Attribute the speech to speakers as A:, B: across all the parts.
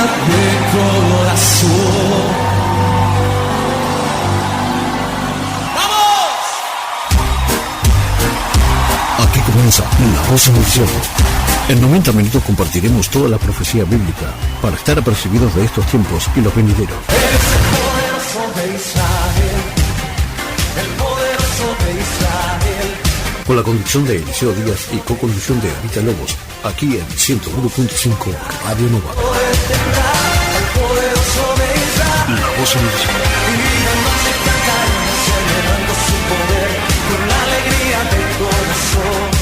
A: de corazón. ¡Vamos!
B: Aquí comienza La Voz en el Desierto. En 90 minutos compartiremos toda la profecía bíblica para estar apercibidos de estos tiempos y los venideros.
A: Eres el poderoso de Israel, el poderoso de Israel.
B: Con la conducción de Eliseo Díaz y co-conducción de Anita Lobos, aquí en 101.5 Radio Nova.
A: El poderoso de Israel.
B: La Voz en el Desierto.
A: Mi vida no se cantaremos celebrando su poder con la alegría del corazón.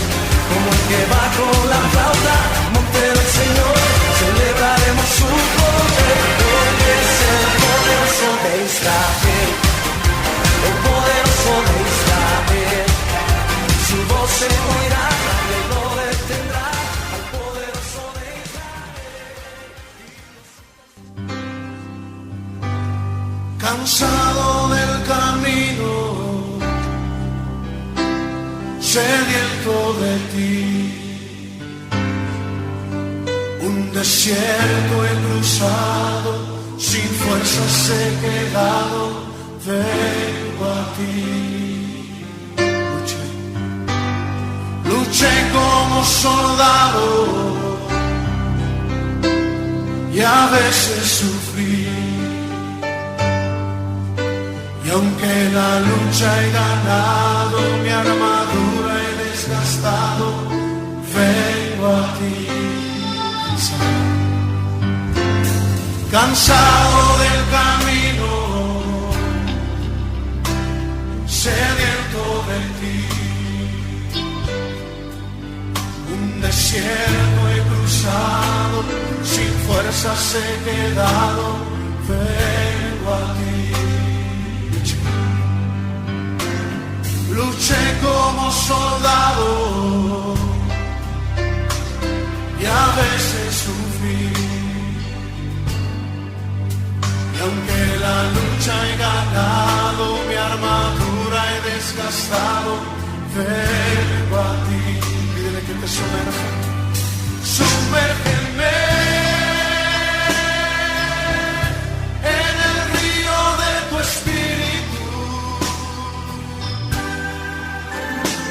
A: Como el que va con la flauta, monte del Señor, celebraremos su poder. Porque es el poderoso de Israel, el poderoso de Israel. Su voz se oirá, nadie lo detendrá, al poderoso de Israel. Cansado del camino, sediento de ti, un desierto he cruzado, sin fuerzas he quedado, vengo a ti. Luché como soldado y a veces sufrí, y aunque la lucha he ganado, mi armadura he desgastado, vengo a ti. Cansado del camino, sediento de ti, un desierto he cruzado, sin fuerzas he quedado, vengo a ti. Luché como soldado y a veces sufrí, y aunque la lucha he ganado, mi armadura he desgastado, vengo a ti. Pídele que te sumerja, sumérgeme en el río de tu espíritu.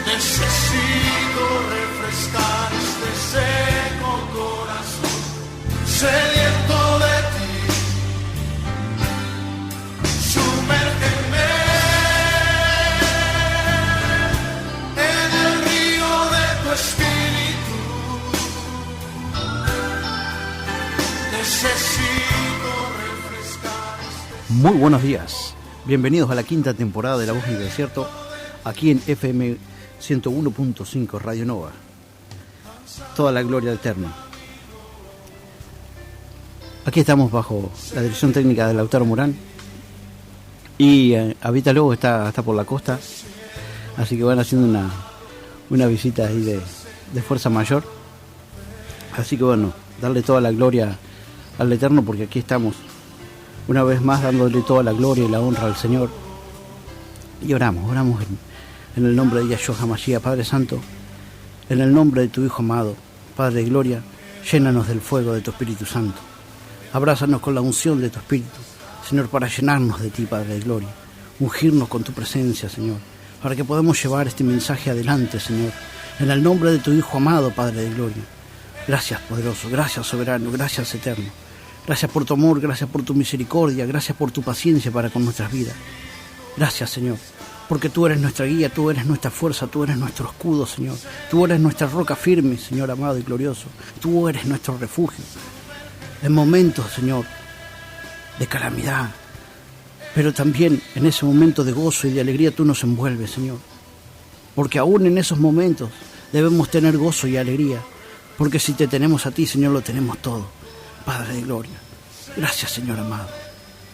A: Necesito refrescar este seco corazón, sediento de ti. Sumérgeme en el río de tu espíritu. Necesito refrescar este...
C: Muy buenos días, bienvenidos a la quinta temporada de La Voz en el Desierto, aquí en FM 101.5 Radio Nova. Toda la gloria eterna. Aquí estamos bajo la dirección técnica de Lautaro Morán y Avita Lobo está por la costa, así que van haciendo una visita ahí de fuerza mayor. Así que bueno, darle toda la gloria al Eterno, porque aquí estamos una vez más dándole toda la gloria y la honra al Señor. Y oramos en el nombre de Yahshua HaMashiach. Padre Santo, en el nombre de tu Hijo amado, Padre de Gloria, llénanos del fuego de tu Espíritu Santo. Abrázanos con la unción de tu Espíritu, Señor, para llenarnos de ti, Padre de Gloria. Ungirnos con tu presencia, Señor, para que podamos llevar este mensaje adelante, Señor. En el nombre de tu Hijo amado, Padre de Gloria. Gracias, poderoso, gracias, soberano, gracias, eterno. Gracias por tu amor, gracias por tu misericordia, gracias por tu paciencia para con nuestras vidas. Gracias, Señor, porque tú eres nuestra guía, tú eres nuestra fuerza, tú eres nuestro escudo, Señor. Tú eres nuestra roca firme, Señor amado y glorioso. Tú eres nuestro refugio. En momentos, Señor, de calamidad, pero también en ese momento de gozo y de alegría tú nos envuelves, Señor. Porque aún en esos momentos debemos tener gozo y alegría, porque si te tenemos a ti, Señor, lo tenemos todo, Padre de Gloria. Gracias, Señor amado.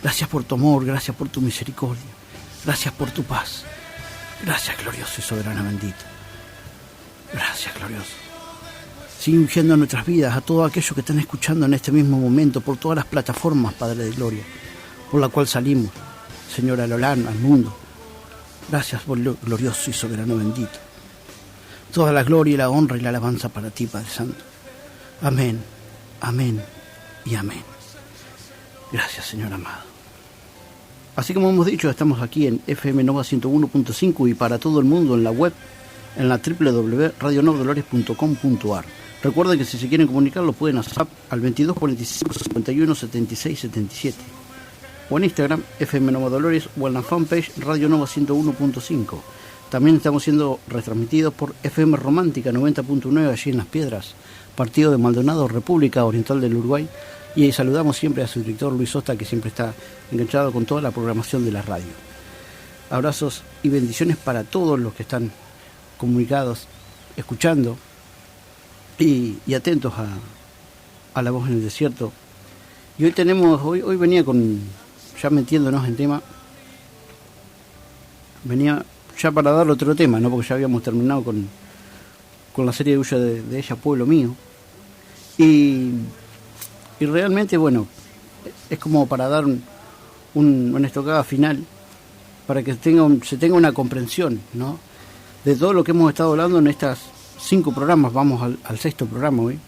C: Gracias por tu amor, gracias por tu misericordia. Gracias por tu paz. Gracias, glorioso y soberano bendito. Gracias, glorioso. Sigue ungiendo nuestras vidas a todos aquellos que están escuchando en este mismo momento, por todas las plataformas, Padre de Gloria, por la cual salimos, Señor, al mundo. Gracias por lo glorioso y soberano bendito. Toda la gloria y la honra y la alabanza para ti, Padre Santo. Amén, amén y amén. Gracias, Señor amado. Así como hemos dicho, estamos aquí en FM Nova 101.5 y para todo el mundo en la web, en la www.radionovodolores.com.ar. Recuerden que si se quieren comunicar lo pueden hacer al 22 45 51 76 77 o en Instagram FM Nova Dolores o en la fanpage Radio Nova 101.5. También estamos siendo retransmitidos por FM Romántica 90.9 allí en Las Piedras, partido de Maldonado, República Oriental del Uruguay. Y saludamos siempre a su director Luis Sosta, que siempre está enganchado con toda la programación de la radio. Abrazos y bendiciones para todos los que están comunicados, escuchando y atentos a la voz en el desierto. Y hoy venía ya metiéndonos en tema, venía ya para dar otro tema, ¿no? Porque ya habíamos terminado con la serie de Huye de ella, Pueblo Mío. Y realmente, bueno, es como para dar una estocada final, para que se tenga una comprensión, ¿no?, de todo lo que hemos estado hablando en estas 5 programas. Vamos al 6º programa hoy,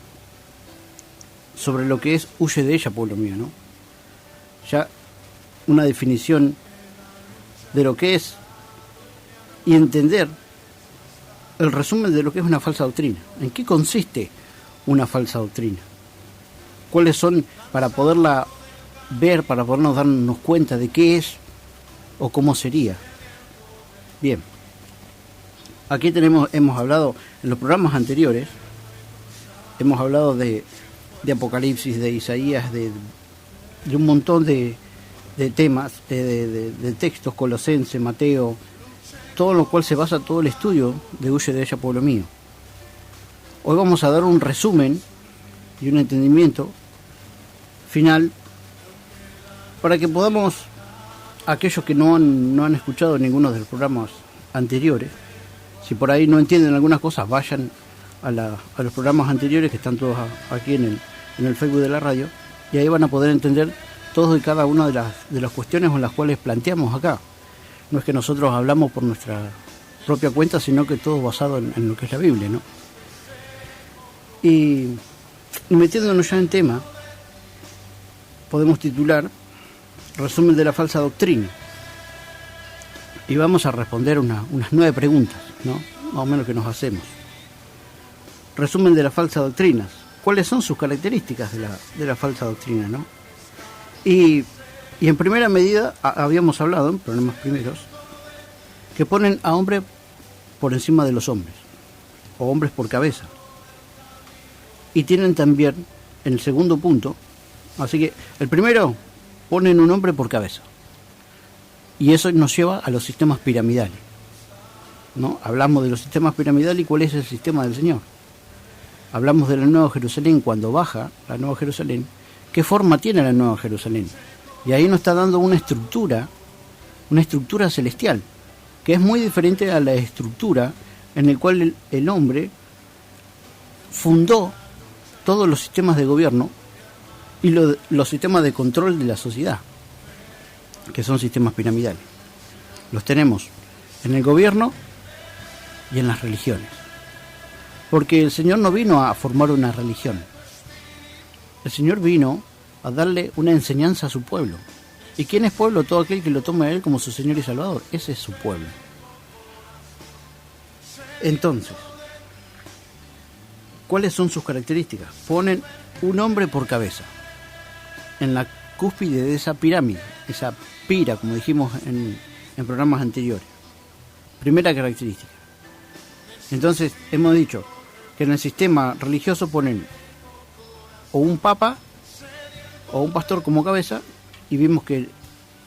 C: sobre lo que es Huye de ella, Pueblo Mío, ¿no? Ya una definición de lo que es y entender el resumen de lo que es una falsa doctrina. ¿En qué consiste una falsa doctrina? ¿Cuáles son, para poderla ver, para podernos darnos cuenta de qué es o cómo sería? Bien, aquí hemos hablado en los programas anteriores, hemos hablado de Apocalipsis, de Isaías, de un montón de temas, de textos, Colosense, Mateo, todo en lo cual se basa todo el estudio de Huye de ella, Pueblo Mío. Hoy vamos a dar un resumen y un entendimiento final para que podamos, aquellos que no han escuchado ninguno de los programas anteriores, si por ahí no entienden algunas cosas, vayan a los programas anteriores que están todos aquí en el Facebook de la radio, y ahí van a poder entender todos y cada una de las cuestiones en las cuales planteamos acá. No es que nosotros hablamos por nuestra propia cuenta, sino que todo basado en lo que es la Biblia, ¿no? Y metiéndonos ya en tema, podemos titular Resumen de la falsa doctrina. Y vamos a responder unas 9 preguntas, ¿no?, más o menos, que nos hacemos. Resumen de las falsas doctrinas. ¿Cuáles son sus características de la falsa doctrina, no? Y en primera medida, habíamos hablado en programas primeros, que ponen a hombre por encima de los hombres, o hombres por cabeza. Y tienen también, en el segundo punto, así que el primero, ponen un hombre por cabeza. Y eso nos lleva a los sistemas piramidales, ¿no? Hablamos de los sistemas piramidales y cuál es el sistema del Señor. Hablamos de la Nueva Jerusalén, cuando baja la Nueva Jerusalén, ¿qué forma tiene la Nueva Jerusalén? Y ahí nos está dando una estructura celestial, que es muy diferente a la estructura en la cual el hombre fundó todos los sistemas de gobierno y los sistemas de control de la sociedad, que son sistemas piramidales. Los tenemos en el gobierno y en las religiones. Porque el Señor no vino a formar una religión. El Señor vino a darle una enseñanza a su pueblo. ¿Y quién es pueblo? Todo aquel que lo tome a Él como su Señor y Salvador. Ese es su pueblo. Entonces, ¿cuáles son sus características? Ponen un hombre por cabeza, en la cúspide de esa pirámide, esa pira, como dijimos en programas anteriores. Primera característica. Entonces, hemos dicho que en el sistema religioso ponen o un papa o un pastor como cabeza, y vimos que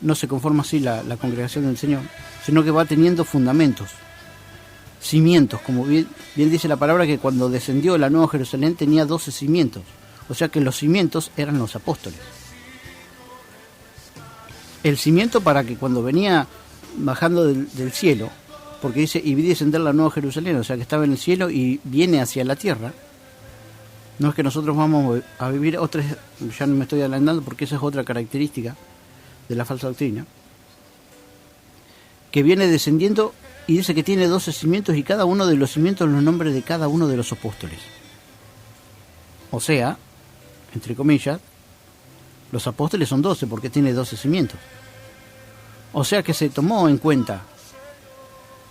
C: no se conforma así la congregación del Señor, sino que va teniendo fundamentos, cimientos, como bien dice la palabra, que cuando descendió la Nueva Jerusalén tenía 12 cimientos, o sea que los cimientos eran los apóstoles. El cimiento para que cuando venía bajando del cielo, porque dice, y vi descender la Nueva Jerusalén, o sea que estaba en el cielo y viene hacia la tierra. No es que nosotros vamos a vivir otras, ya no me estoy adelantando porque esa es otra característica de la falsa doctrina, que viene descendiendo y dice que tiene 12 cimientos y cada uno de los cimientos los nombres de cada uno de los apóstoles. O sea, entre comillas, Los apóstoles son 12 porque tiene 12 cimientos. O sea que se tomó en cuenta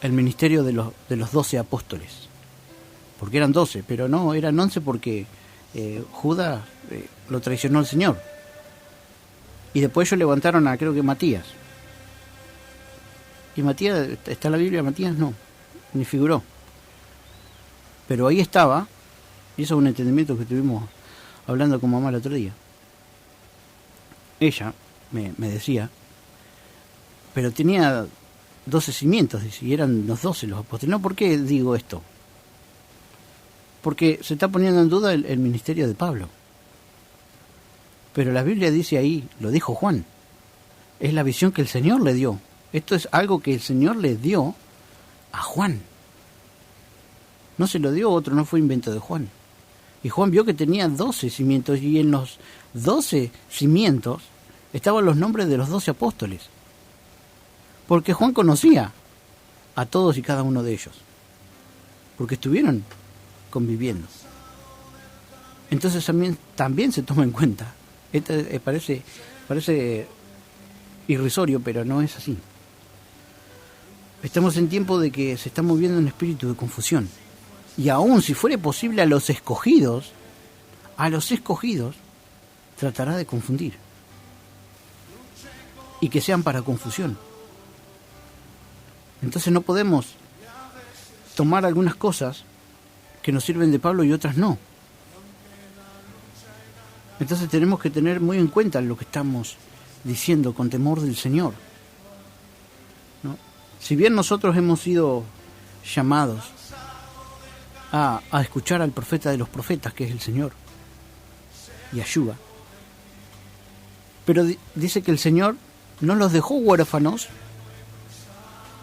C: el ministerio de los 12 apóstoles. Porque eran 12, pero no, eran 11 porque Judas lo traicionó al Señor. Y después ellos levantaron a, creo que Matías. Y Matías, ¿está en la Biblia Matías? No, ni figuró. Pero ahí estaba, y eso es un entendimiento que estuvimos hablando con mamá el otro día. Ella me decía, pero tenía 12 cimientos, y eran los 12 los apóstoles. No, ¿por qué digo esto? Porque se está poniendo en duda el ministerio de Pablo. Pero la Biblia dice ahí, lo dijo Juan, es la visión que el Señor le dio. Esto es algo que el Señor le dio a Juan. No se lo dio otro, no fue invento de Juan. Y Juan vio que tenía 12 cimientos, y en los 12 cimientos estaban los nombres de los 12 apóstoles. Porque Juan conocía a todos y cada uno de ellos. Porque estuvieron conviviendo. Entonces también se toma en cuenta. Esto parece irrisorio, pero no es así. Estamos en tiempo de que se está moviendo un espíritu de confusión. Y aún si fuere posible a los escogidos, tratará de confundir. Y que sean para confusión. Entonces no podemos tomar algunas cosas que nos sirven de Pablo y otras no. Entonces tenemos que tener muy en cuenta lo que estamos diciendo con temor del Señor, ¿no? Si bien nosotros hemos sido llamados a escuchar al profeta de los profetas, que es el Señor, Yeshua, pero dice que el Señor no los dejó huérfanos,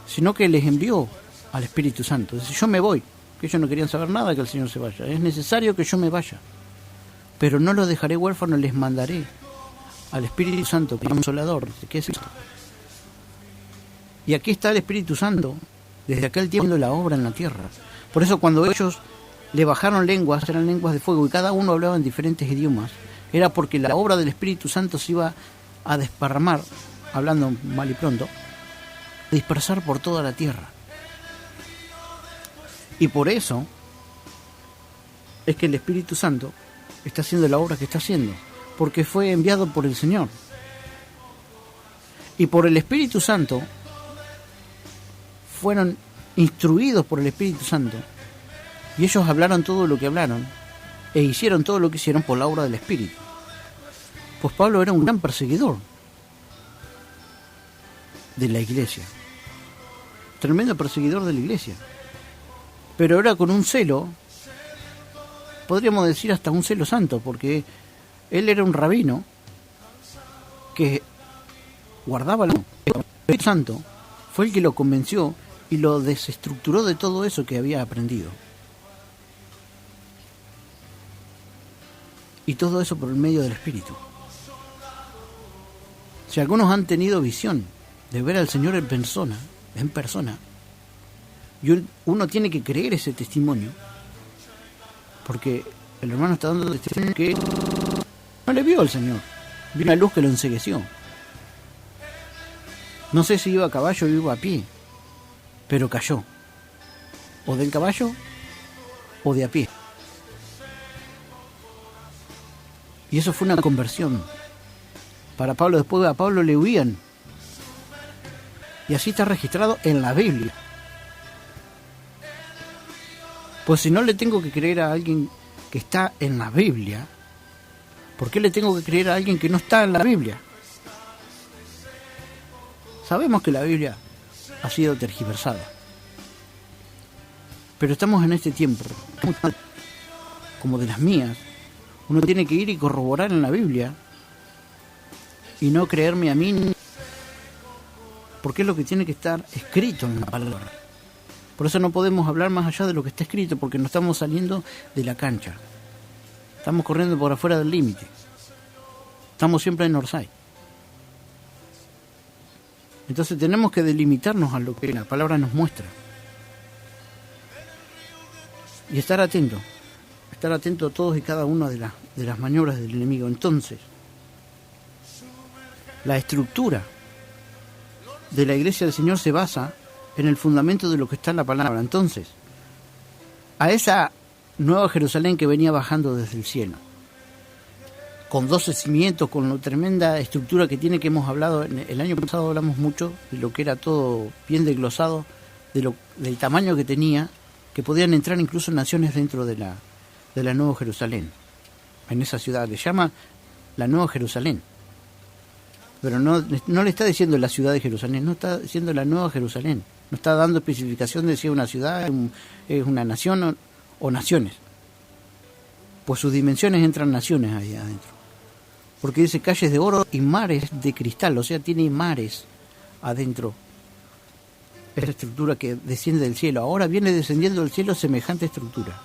C: sino que les envió al Espíritu Santo. Dice, yo me voy, que ellos no querían saber nada que el Señor se vaya. Es necesario que yo me vaya, pero no los dejaré huérfanos, les mandaré al Espíritu Santo, que es Consolador, que es esto. Y aquí está el Espíritu Santo, desde aquel tiempo haciendo la obra en la tierra. Por eso cuando ellos le bajaron lenguas, eran lenguas de fuego, y cada uno hablaba en diferentes idiomas, era porque la obra del Espíritu Santo se iba a desparramar, hablando mal y pronto, dispersar por toda la tierra. Y por eso es que el Espíritu Santo está haciendo la obra que está haciendo, porque fue enviado por el Señor. Y por el Espíritu Santo fueron instruidos por el Espíritu Santo, y ellos hablaron todo lo que hablaron e hicieron todo lo que hicieron por la obra del Espíritu. Pues Pablo era un gran perseguidor de la iglesia, tremendo perseguidor de la iglesia, pero era con un celo, podríamos decir hasta un celo santo, porque él era un rabino que guardaba el Espíritu Santo, fue el que lo convenció y lo desestructuró de todo eso que había aprendido. Y todo eso por el medio del Espíritu. Si algunos han tenido visión de ver al Señor en persona, y uno tiene que creer ese testimonio, porque el hermano está dando testimonio que no le vio al Señor, vio una luz que lo encegueció. No sé si iba a caballo o iba a pie, pero cayó, o del caballo o de a pie. Y eso fue una conversión para Pablo. Después a Pablo le huían, y así está registrado en la Biblia. Pues si no le tengo que creer a alguien que está en la Biblia, ¿por qué le tengo que creer a alguien que no está en la Biblia? Sabemos que la Biblia ha sido tergiversada, pero estamos en este tiempo, como de las mías, uno tiene que ir y corroborar en la Biblia y no creerme a mí, porque es lo que tiene que estar escrito en la palabra. Por eso no podemos hablar más allá de lo que está escrito, porque no estamos saliendo de la cancha, estamos corriendo por afuera del límite, estamos siempre en Orsay. Entonces tenemos que delimitarnos a lo que la palabra nos muestra y estar atento a todos y cada una de las maniobras del enemigo. Entonces, La estructura de la iglesia del Señor se basa en el fundamento de lo que está en la palabra. Entonces, a esa nueva Jerusalén que venía bajando desde el cielo, con 12 cimientos, con la tremenda estructura que tiene, que hemos hablado, el año pasado hablamos mucho de lo que era todo bien desglosado, del tamaño que tenía, que podían entrar incluso naciones dentro de la Nueva Jerusalén. En esa ciudad le llama la Nueva Jerusalén, pero no le está diciendo la ciudad de Jerusalén, no está diciendo la Nueva Jerusalén, no está dando especificación de si es una ciudad, es una nación o naciones. Pues sus dimensiones entran naciones ahí adentro, porque dice calles de oro y mares de cristal, o sea, tiene mares adentro. Esa estructura que desciende del cielo, ahora viene descendiendo del cielo semejante estructura,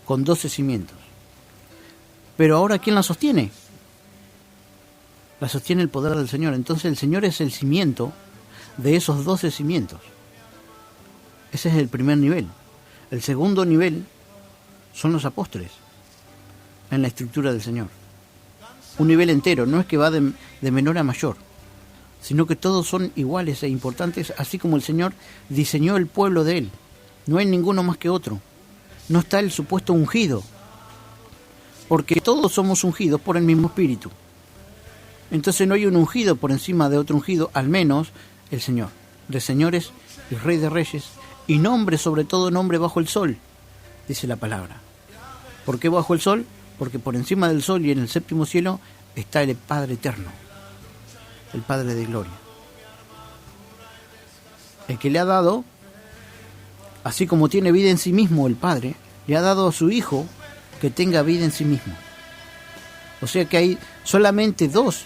C: con 12 cimientos. Pero ahora, ¿quién la sostiene? La sostiene el poder del Señor. Entonces el Señor es el cimiento de esos 12 cimientos. Ese es el primer nivel. El segundo nivel son los apóstoles en la estructura del Señor. Un nivel entero, no es que va de menor a mayor, sino que todos son iguales e importantes, así como el Señor diseñó el pueblo de Él. No hay ninguno más que otro. No está el supuesto ungido, porque todos somos ungidos por el mismo Espíritu. Entonces no hay un ungido por encima de otro ungido, al menos el Señor, de señores y Rey de reyes, y nombre sobre todo nombre bajo el sol, dice la palabra. ¿Por qué bajo el sol? Porque por encima del sol y en el séptimo cielo está el Padre eterno, el Padre de gloria, el que le ha dado, así como tiene vida en sí mismo el Padre, le ha dado a su Hijo que tenga vida en sí mismo. O sea que hay solamente dos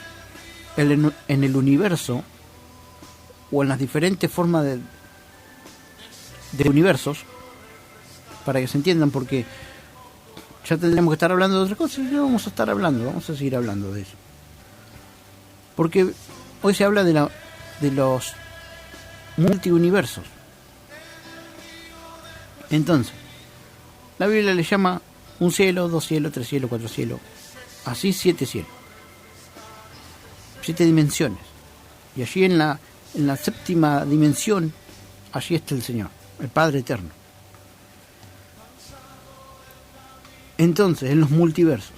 C: en el universo, o en las diferentes formas de universos, para que se entiendan, porque ya tendremos que estar hablando de otras cosas y no vamos a seguir hablando de eso. Porque hoy se habla de los multiuniversos. Entonces, la Biblia le llama un cielo, 2 cielos, 3 cielos, 4 cielos, así 7 cielos, 7 dimensiones. Y allí en la séptima dimensión, allí está el Señor, el Padre eterno. Entonces, en los multiversos,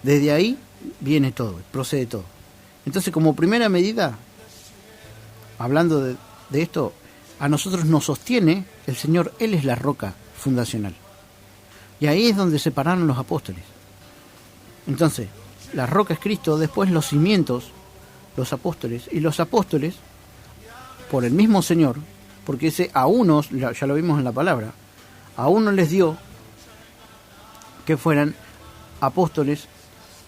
C: desde ahí viene todo, procede todo. Entonces, como primera medida, hablando de esto, a nosotros nos sostiene el Señor. Él es la roca fundacional. Y ahí es donde se pararon los apóstoles. Entonces, la roca es Cristo, después los cimientos, los apóstoles, y los apóstoles, por el mismo Señor, porque ese a unos, ya lo vimos en la palabra, a unos les dio que fueran apóstoles,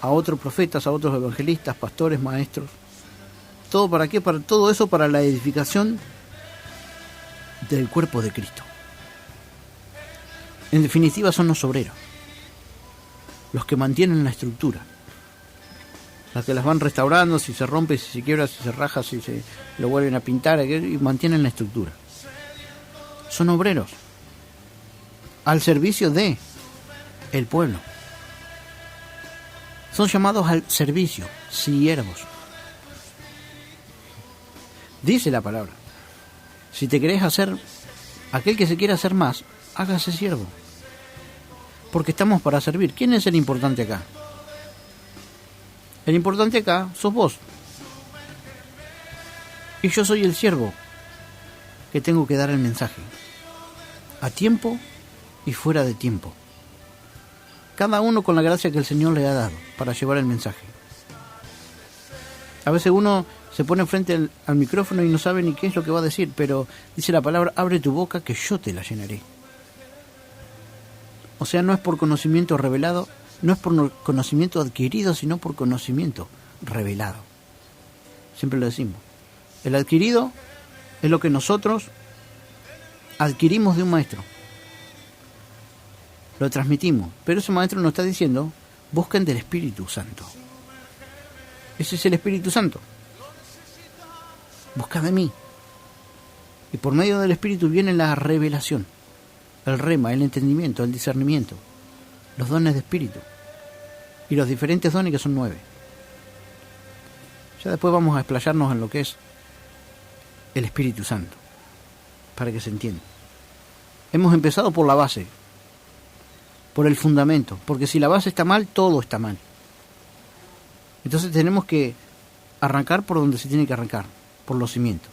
C: a otros profetas, a otros evangelistas, pastores, maestros. ¿Todo para qué? Para todo eso, para la edificación del cuerpo de Cristo. En definitiva, son los obreros, los que mantienen la estructura, los que las van restaurando, si se rompe, si se quiebra, si se raja, si se lo vuelven a pintar, y mantienen la estructura. Son obreros al servicio de el pueblo. Son llamados al servicio, siervos. Dice la palabra: si te querés hacer, aquel que se quiera hacer más, hágase siervo. Porque estamos para servir. ¿Quién es el importante acá? El importante acá sos vos. Y yo soy el siervo que tengo que dar el mensaje, a tiempo y fuera de tiempo. Cada uno con la gracia que el Señor le ha dado para llevar el mensaje. A veces uno se pone frente al micrófono y no sabe ni qué es lo que va a decir, pero dice la palabra: abre tu boca que yo te la llenaré. O sea, no es por conocimiento revelado, no es por conocimiento adquirido, sino por conocimiento revelado. Siempre lo decimos. El adquirido es lo que nosotros adquirimos de un maestro. Lo transmitimos, pero ese maestro nos está diciendo: busquen del Espíritu Santo. Ese es el Espíritu Santo. Busca de mí. Y por medio del Espíritu viene la revelación, el rema, el entendimiento, el discernimiento, los dones de Espíritu y los diferentes dones, que son 9. Ya después vamos a explayarnos en lo que es el Espíritu Santo, para que se entienda. Hemos empezado por la base, por el fundamento, porque si la base está mal, todo está mal. Entonces tenemos que arrancar por donde se tiene que arrancar, por los cimientos.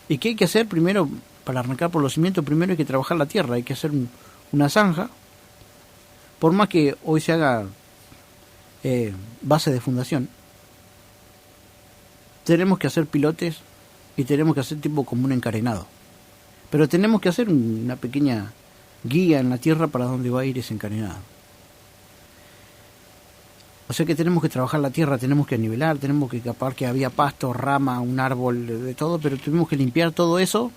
C: ¿Y qué hay que hacer primero? Para arrancar por los cimientos, primero hay que trabajar la tierra, hay que hacer una zanja. Por más que hoy se haga base de fundación, tenemos que hacer pilotes y tenemos que hacer tipo como un encarenado. Pero tenemos que hacer una pequeña guía en la tierra para dónde va a ir ese encarenado. O sea que tenemos que trabajar la tierra, tenemos que nivelar, tenemos que capar que había pasto, rama, un árbol, de todo, pero tuvimos que limpiar todo eso,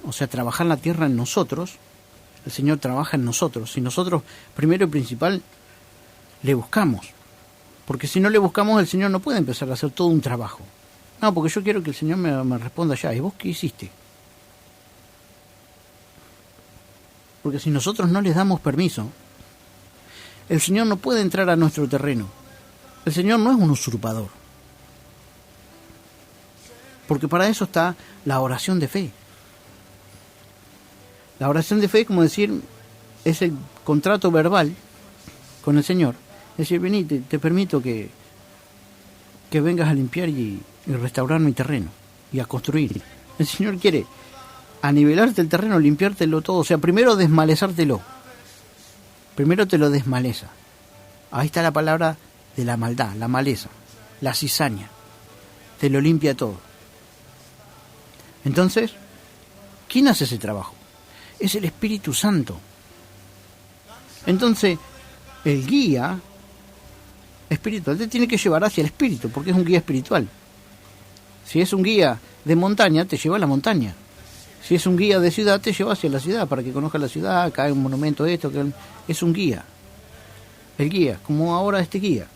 C: o sea, trabajar la tierra en nosotros. El Señor trabaja en nosotros. Si nosotros, primero y principal, le buscamos. Porque si no le buscamos, el Señor no puede empezar a hacer todo un trabajo. No, porque yo quiero que el Señor me responda ya. ¿Y vos qué hiciste? Porque si nosotros no les damos permiso, el Señor no puede entrar a nuestro terreno. El Señor no es un usurpador. Porque para eso está la oración de fe. La oración de fe es como decir, es el contrato verbal con el Señor. Es decir, vení, te permito que vengas a limpiar y restaurar mi terreno y a construir. El Señor quiere anivelarte el terreno, limpiártelo todo. O sea, primero desmalezártelo. Primero te lo desmaleza. Ahí está la palabra de la maldad, la maleza, la cizaña. Te lo limpia todo. Entonces, ¿quién hace ese trabajo? Es el Espíritu Santo. Entonces, el guía espiritual te tiene que llevar hacia el Espíritu, porque es un guía espiritual. Si es un guía de montaña, te lleva a la montaña. Si es un guía de ciudad, te lleva hacia la ciudad, para que conozcas la ciudad, acá hay un monumento, esto, que es un guía. El guía, como ahora este guía.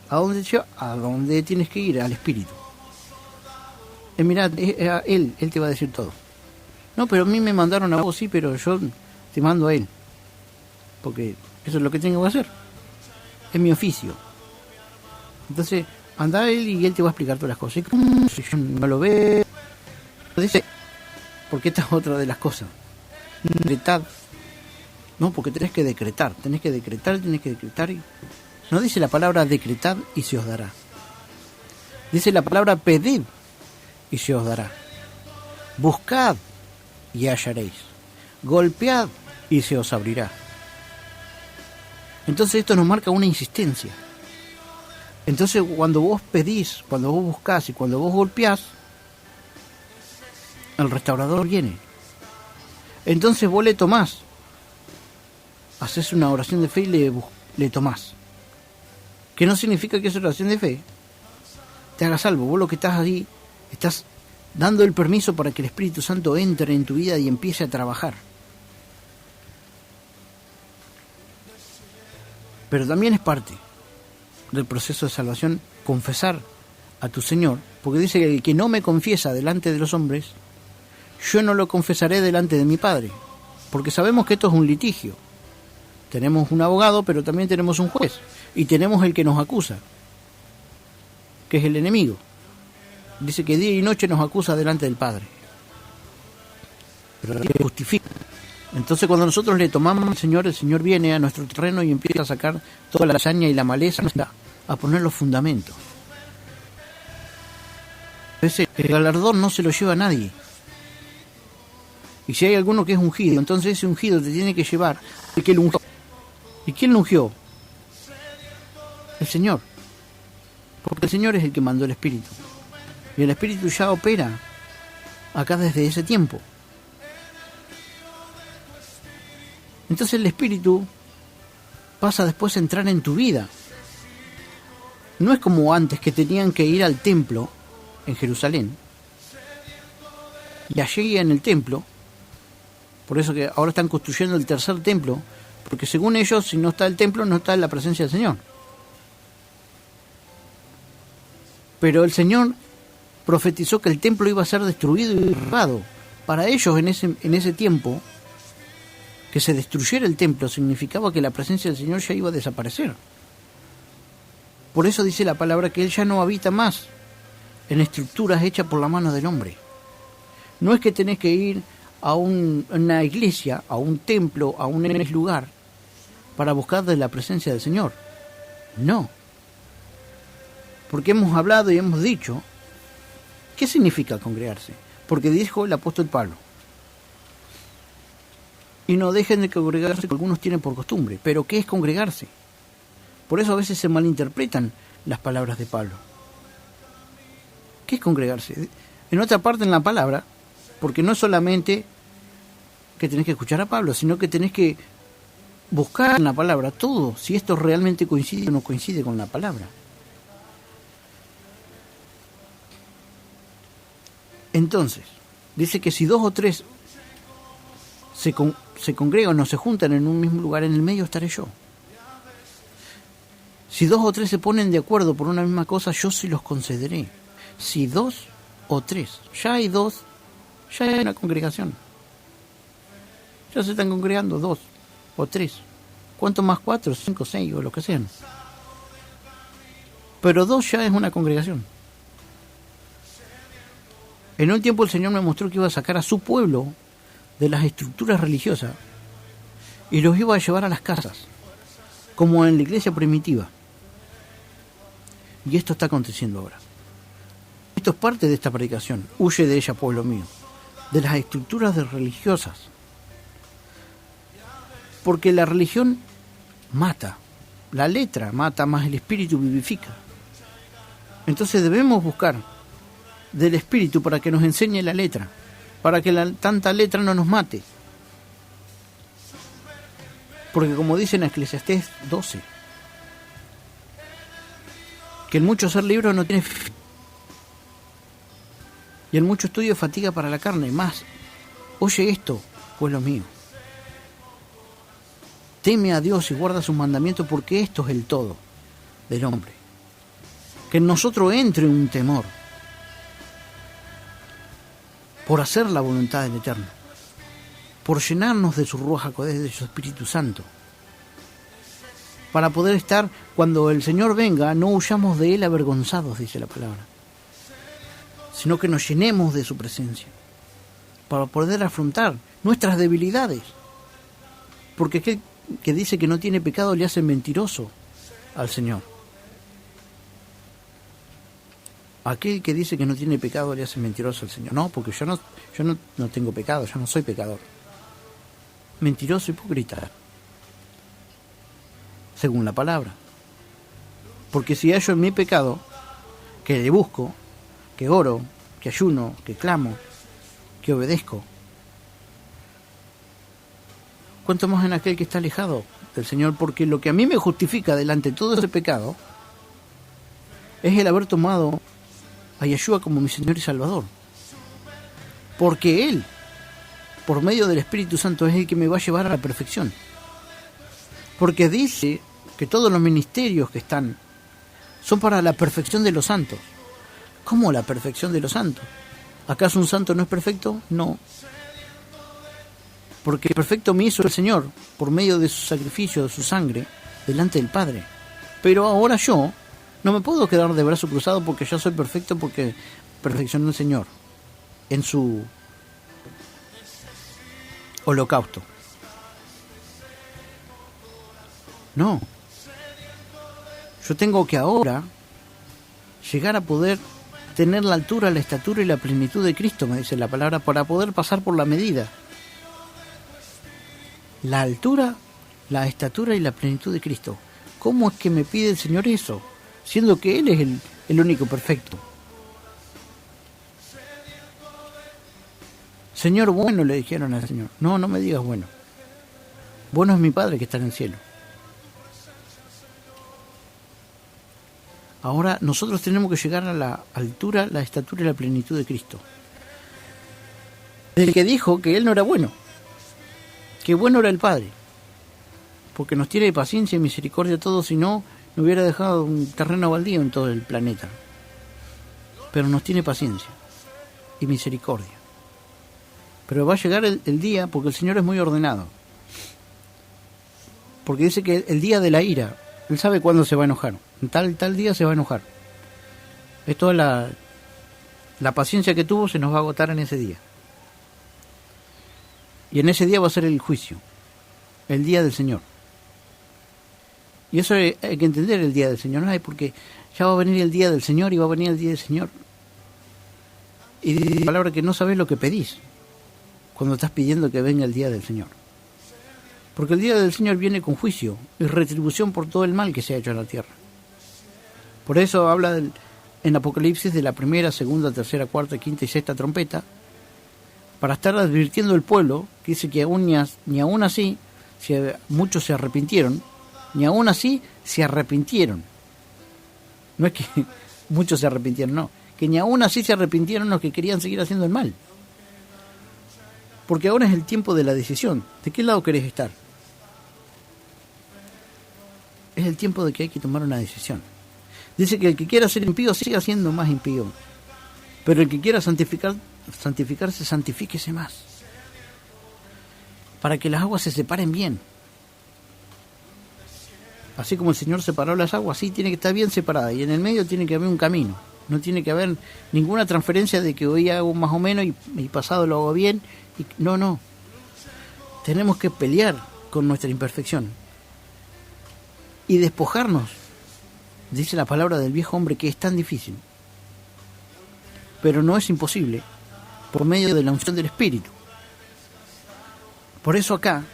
C: ¿A dónde te lleva? A dónde tienes que ir, al Espíritu. Mirá, él te va a decir todo. No, pero a mí me mandaron a vos, sí, pero yo te mando a él. Porque eso es lo que tengo que hacer. Es mi oficio. Entonces, anda a él y él te va a explicar todas las cosas. Y si yo no lo veo, dice, porque esta es otra de las cosas. Decretad. No, porque tenés que decretar. Tenés que decretar. Y... no dice la palabra decretad y se os dará. Dice la palabra pedid y se os dará. Buscad y hallaréis. Golpead y se os abrirá. Entonces esto nos marca una insistencia. Entonces cuando vos pedís, cuando vos buscás y cuando vos golpeás, el restaurador viene. Entonces vos le tomás, haces una oración de fe y le tomás. Que no significa que esa oración de fe te haga salvo. Vos lo que estás ahí, estás dando el permiso para que el Espíritu Santo entre en tu vida y empiece a trabajar. Pero también es parte del proceso de salvación confesar a tu Señor, porque dice que el que no me confiesa delante de los hombres, yo no lo confesaré delante de mi Padre, porque sabemos que esto es un litigio. Tenemos un abogado, pero también tenemos un juez, y tenemos el que nos acusa, que es el enemigo. Dice que día y noche nos acusa delante del Padre, pero que justifica. Entonces cuando nosotros le tomamos al Señor, el Señor viene a nuestro terreno y empieza a sacar toda la hazaña y la maleza, a poner los fundamentos. Ese galardón no se lo lleva a nadie. Y si hay alguno que es ungido, entonces ese ungido te tiene que llevar el que lo ungió. ¿Y quién lo ungió? El Señor. Porque el Señor es el que mandó el Espíritu. Y el Espíritu ya opera acá desde ese tiempo. Entonces el Espíritu pasa después a entrar en tu vida. No es como antes, que tenían que ir al templo en Jerusalén. Y allí en el templo, por eso que ahora están construyendo el tercer templo, porque según ellos, si no está el templo, no está la presencia del Señor. Pero el Señor profetizó que el templo iba a ser destruido y robado. Para ellos en ese tiempo, que se destruyera el templo significaba que la presencia del Señor ya iba a desaparecer. Por eso dice la palabra que Él ya no habita más en estructuras hechas por la mano del hombre. No es que tenés que ir a una iglesia, a un templo, a un lugar para buscar de la presencia del Señor. No. Porque hemos hablado y hemos dicho, ¿qué significa congregarse? Porque dijo el apóstol Pablo, y no dejen de congregarse, que algunos tienen por costumbre. Pero ¿qué es congregarse? Por eso a veces se malinterpretan las palabras de Pablo. ¿Qué es congregarse? En otra parte en la palabra, porque no es solamente que tenés que escuchar a Pablo, sino que tenés que buscar en la palabra todo, si esto realmente coincide o no coincide con la palabra. Entonces, dice que si 2 o 3 se congregan o se juntan en un mismo lugar, en el medio estaré yo. Si 2 o 3 se ponen de acuerdo por una misma cosa, yo sí los concederé. Si 2 o 3, ya hay 2, ya hay una congregación. Ya se están congregando 2 o 3. ¿Cuánto más 4, 5, 6 o lo que sean? Pero 2 ya es una congregación. En un tiempo el Señor me mostró que iba a sacar a su pueblo de las estructuras religiosas y los iba a llevar a las casas, como en la iglesia primitiva. Y esto está aconteciendo ahora. Esto es parte de esta predicación. Huye de ella, pueblo mío, de las estructuras religiosas. Porque la religión mata, la letra mata, más el espíritu vivifica. Entonces debemos buscar del espíritu para que nos enseñe la letra, para que tanta letra no nos mate. Porque como dice en Eclesiastés 12, que el mucho ser libro no tiene fin, y el mucho estudio fatiga para la carne. Más, oye esto, pueblo mío, teme a Dios y guarda sus mandamientos, porque esto es el todo del hombre. Que en nosotros entre un temor por hacer la voluntad del Eterno, por llenarnos de su Ruaj HaKodesh, de su Espíritu Santo, para poder estar, cuando el Señor venga, no huyamos de Él avergonzados, dice la palabra, sino que nos llenemos de su presencia, para poder afrontar nuestras debilidades. Porque aquel que dice que no tiene pecado le hace mentiroso al Señor. Aquel que dice que no tiene pecado le hace mentiroso al Señor. No, porque yo no tengo pecado, yo no soy pecador. Mentiroso, hipócrita, según la palabra. Porque si hallo en mi pecado, que le busco, que oro, que ayuno, que clamo, que obedezco, cuánto más en aquel que está alejado del Señor. Porque lo que a mí me justifica delante de todo ese pecado es el haber tomado a Yeshua como mi Señor y Salvador. Porque Él, por medio del Espíritu Santo, es el que me va a llevar a la perfección. Porque dice que todos los ministerios que están son para la perfección de los santos. ¿Cómo la perfección de los santos? ¿Acaso un santo no es perfecto? No. Porque perfecto me hizo el Señor por medio de su sacrificio, de su sangre, delante del Padre. Pero ahora yo no me puedo quedar de brazo cruzado porque ya soy perfecto, porque perfeccionó el Señor en su holocausto. No. Yo tengo que ahora llegar a poder tener la altura, la estatura y la plenitud de Cristo, me dice la palabra, para poder pasar por la medida. La altura, la estatura y la plenitud de Cristo. ¿Cómo es que me pide el Señor eso? Siendo que Él es el único perfecto. Señor bueno, le dijeron al Señor. No, no me digas bueno. Bueno es mi Padre que está en el cielo. Ahora nosotros tenemos que llegar a la altura, la estatura y la plenitud de Cristo. El que dijo que Él no era bueno, que bueno era el Padre, porque nos tiene paciencia y misericordia a todos, si no hubiera dejado un terreno baldío en todo el planeta. Pero nos tiene paciencia y misericordia. Pero va a llegar el día, porque el Señor es muy ordenado. Porque dice que el día de la ira Él sabe cuándo se va a enojar. En tal día se va a enojar. Es toda la paciencia que tuvo se nos va a agotar en ese día. Y en ese día va a ser el juicio. El día del Señor. Y eso hay que entender, el día del Señor. No hay porque ya va a venir el día del Señor y va a venir el día del Señor. Y dice la palabra que no sabes lo que pedís cuando estás pidiendo que venga el día del Señor. Porque el día del Señor viene con juicio y retribución por todo el mal que se ha hecho en la tierra. Por eso habla en Apocalipsis de la primera, segunda, tercera, cuarta, quinta y sexta trompeta, para estar advirtiendo al pueblo, que dice que aún ni aún así, si muchos se arrepintieron, ni aún así se arrepintieron. No es que muchos se arrepintieron, no, que ni aún así se arrepintieron los que querían seguir haciendo el mal. Porque ahora es el tiempo de la decisión. ¿De qué lado querés estar? Es el tiempo de que hay que tomar una decisión. Dice que el que quiera ser impío siga siendo más impío. Pero el que quiera santificarse, santifíquese más. Para que las aguas se separen bien. Así como el Señor separó las aguas, sí tiene que estar bien separada. Y en el medio tiene que haber un camino. No tiene que haber ninguna transferencia de que hoy hago más o menos y pasado lo hago bien. No. Tenemos que pelear con nuestra imperfección. Y despojarnos. Dice la palabra del viejo hombre que es tan difícil. Pero no es imposible. Por medio de la unción del Espíritu. Por eso acá,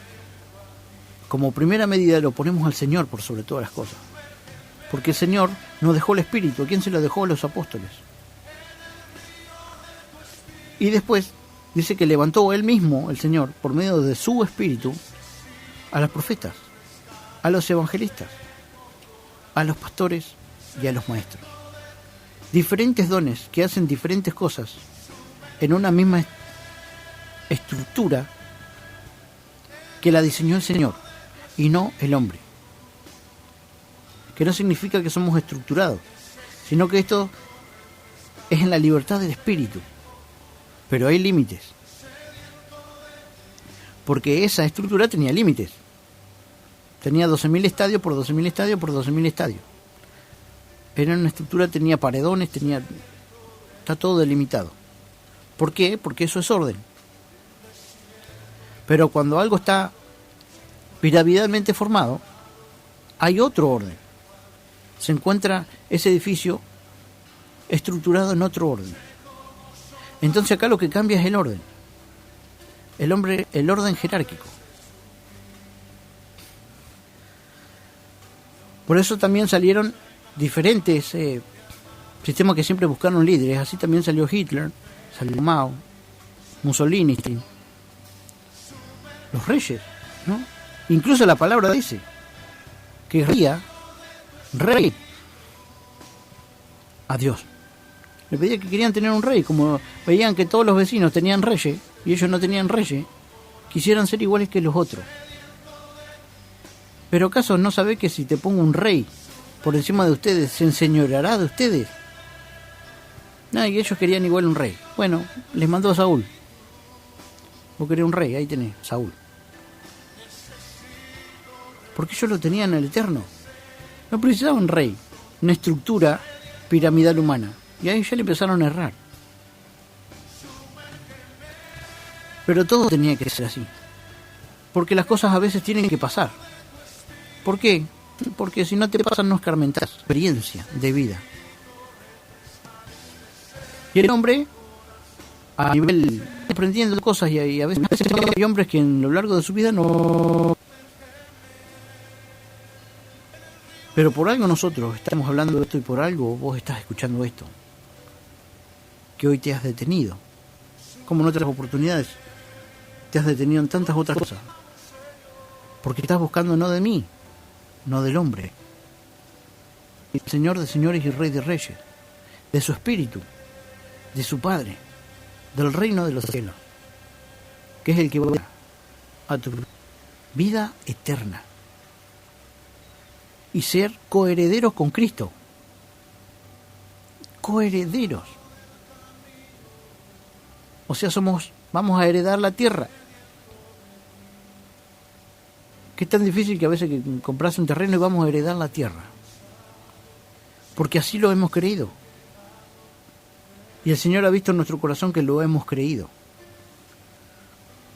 C: como primera medida, lo ponemos al Señor por sobre todas las cosas. Porque el Señor nos dejó el Espíritu. ¿A quién se lo dejó? A los apóstoles. Y después dice que levantó Él mismo, el Señor, por medio de su Espíritu, a los profetas, a los evangelistas, a los pastores y a los maestros. Diferentes dones que hacen diferentes cosas en una misma estructura que la diseñó el Señor y no el hombre. Que no significa que somos estructurados, sino que esto es en la libertad del espíritu. Pero hay límites. Porque esa estructura tenía límites. Tenía 12.000 estadios por 12.000 estadios por 12.000 estadios. Era una estructura, tenía paredones, está todo delimitado. ¿Por qué? Porque eso es orden. Pero cuando algo está piramidalmente formado, hay otro orden. Se encuentra ese edificio estructurado en otro orden. Entonces acá lo que cambia es el orden. El orden jerárquico. Por eso también salieron diferentes sistemas que siempre buscaron líderes. Así también salió Hitler, salió Mao, Mussolini, los reyes, ¿no? Incluso la palabra dice que rey a Dios. Le pedía que querían tener un rey, como veían que todos los vecinos tenían reyes y ellos no tenían reyes, quisieran ser iguales que los otros. Pero ¿acaso no sabe que si te pongo un rey por encima de ustedes, se enseñoreará de ustedes? No, y ellos querían igual un rey. Bueno, les mandó a Saúl. Vos querés un rey, ahí tenés, Saúl. Porque ellos lo tenían en el eterno. No precisaban un rey, una estructura piramidal humana. Y ahí ya le empezaron a errar. Pero todo tenía que ser así. Porque las cosas a veces tienen que pasar. ¿Por qué? Porque si no te pasan no escarmentás. Experiencia de vida. Y el hombre, a nivel aprendiendo cosas y a veces hay hombres que en lo largo de su vida no... Pero por algo nosotros estamos hablando de esto y por algo vos estás escuchando esto. Que hoy te has detenido. Como en otras oportunidades. Te has detenido en tantas otras cosas. Porque estás buscando no de mí, no del hombre. El Señor de señores y Rey de reyes. De su espíritu. De su Padre. Del reino de los cielos. Que es el que va a tu vida eterna. Y ser coherederos con Cristo. Coherederos. O sea, vamos a heredar la tierra. Que es tan difícil que a veces que compras un terreno y vamos a heredar la tierra. Porque así lo hemos creído. Y el Señor ha visto en nuestro corazón que lo hemos creído.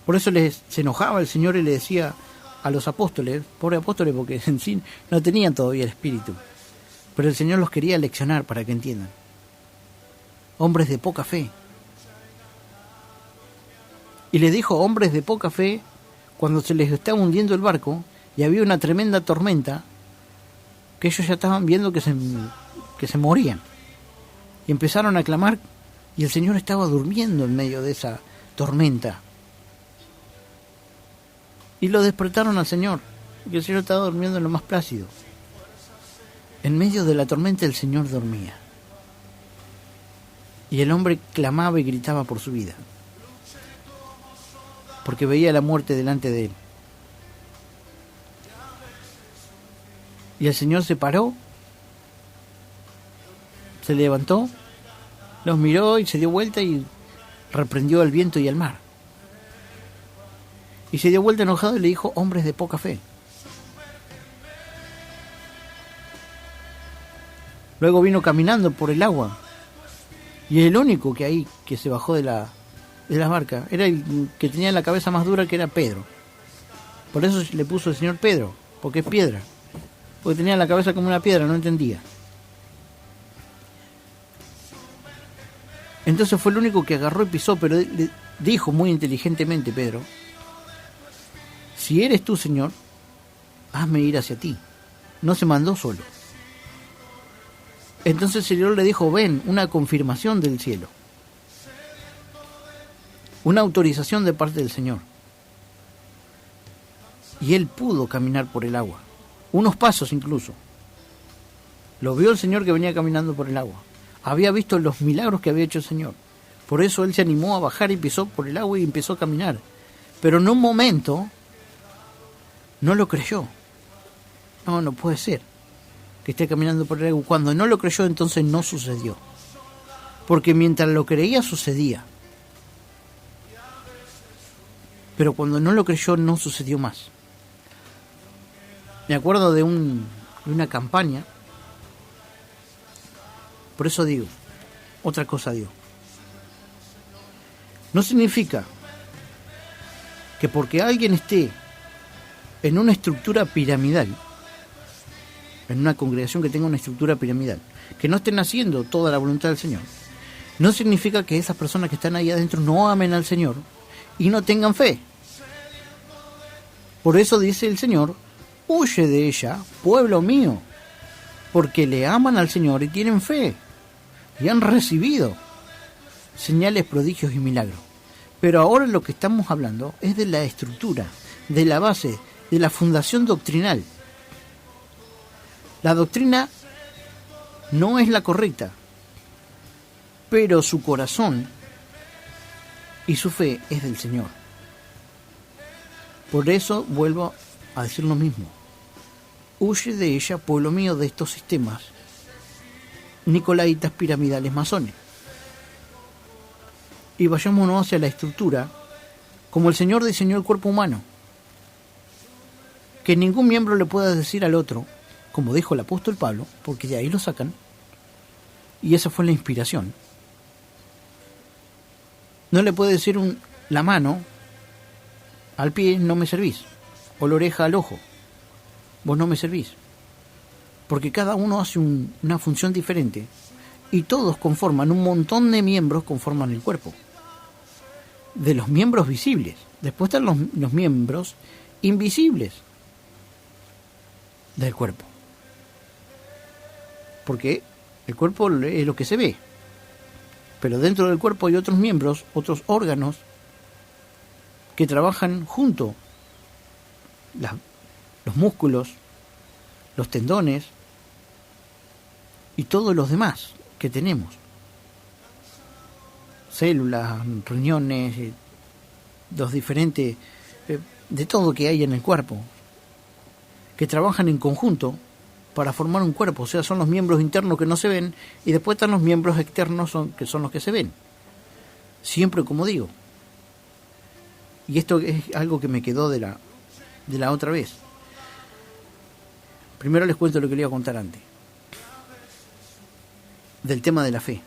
C: Por eso se enojaba el Señor y le decía a los apóstoles, pobres apóstoles, porque en sí no tenían todavía el Espíritu. Pero el Señor los quería leccionar para que entiendan. Hombres de poca fe. Y les dijo, hombres de poca fe, cuando se les estaba hundiendo el barco y había una tremenda tormenta, que ellos ya estaban viendo que se morían. Y empezaron a clamar y el Señor estaba durmiendo en medio de esa tormenta. Y lo despertaron al Señor, porque el Señor estaba durmiendo en lo más plácido. En medio de la tormenta el Señor dormía. Y el hombre clamaba y gritaba por su vida, porque veía la muerte delante de él. Y el Señor se paró, se levantó, los miró y se dio vuelta y reprendió al viento y al mar. Y se dio vuelta enojado y le dijo, hombres de poca fe. Luego vino caminando por el agua. Y el único que se bajó de la barca era el que tenía la cabeza más dura, que era Pedro. Por eso le puso el Señor Pedro, porque es piedra. Porque tenía la cabeza como una piedra, no entendía. Entonces fue el único que agarró y pisó, pero le dijo muy inteligentemente Pedro, si eres tú, Señor, hazme ir hacia ti. No se mandó solo. Entonces el Señor le dijo, ven, una confirmación del cielo. Una autorización de parte del Señor. Y él pudo caminar por el agua. Unos pasos incluso. Lo vio el Señor que venía caminando por el agua. Había visto los milagros que había hecho el Señor. Por eso él se animó a bajar y pisó por el agua y empezó a caminar. Pero en un momento no lo creyó. No puede ser que esté caminando por el agua. Cuando no lo creyó, entonces no sucedió. Porque mientras lo creía, sucedía. Pero cuando no lo creyó, no sucedió más. Me acuerdo de una campaña. Por eso digo, otra cosa digo. No significa que porque alguien esté en una estructura piramidal, en una congregación que tenga una estructura piramidal, que no estén haciendo toda la voluntad del Señor, no significa que esas personas que están ahí adentro no amen al Señor y no tengan fe. Por eso dice el Señor, huye de ella, pueblo mío, porque le aman al Señor y tienen fe, y han recibido señales, prodigios y milagros. Pero ahora lo que estamos hablando es de la estructura, de la base, de la fundación doctrinal. La doctrina no es la correcta, pero su corazón y su fe es del Señor. Por eso vuelvo a decir lo mismo. Huye de ella, pueblo mío, de estos sistemas nicolaitas, piramidales, masones. Y vayámonos hacia la estructura, como el Señor diseñó el cuerpo humano. Que ningún miembro le pueda decir al otro, como dijo el apóstol Pablo, porque de ahí lo sacan, y esa fue la inspiración. No le puede decir la mano al pie, no me servís, o la oreja al ojo, vos no me servís. Porque cada uno hace una función diferente, y todos conforman, un montón de miembros conforman el cuerpo. De los miembros visibles, después están los miembros invisibles del cuerpo. Porque el cuerpo es lo que se ve, pero dentro del cuerpo hay otros miembros, otros órganos que trabajan junto, los músculos, los tendones y todos los demás que tenemos, células, riñones, los diferentes, de todo que hay en el cuerpo, que trabajan en conjunto para formar un cuerpo. O sea, son los miembros internos que no se ven, y después están los miembros externos que son los que se ven. Siempre como digo. Y esto es algo que me quedó de la otra vez. Primero les cuento lo que le iba a contar antes, del tema de la fe.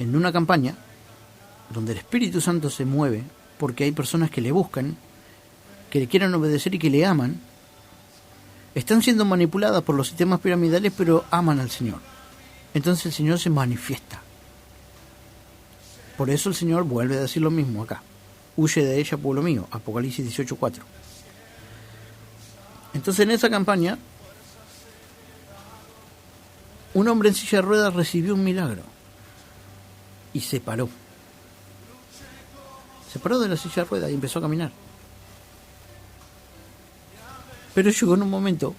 C: En una campaña donde el Espíritu Santo se mueve, porque hay personas que le buscan, que le quieren obedecer y que le aman, están siendo manipuladas por los sistemas piramidales, pero aman al Señor. Entonces el Señor se manifiesta. Por eso el Señor vuelve a decir lo mismo acá. Huye de ella, pueblo mío. Apocalipsis 18:4. Entonces en esa campaña, un hombre en silla de ruedas recibió un milagro. Y se paró. Se paró de la silla de ruedas y empezó a caminar. Pero llegó en un momento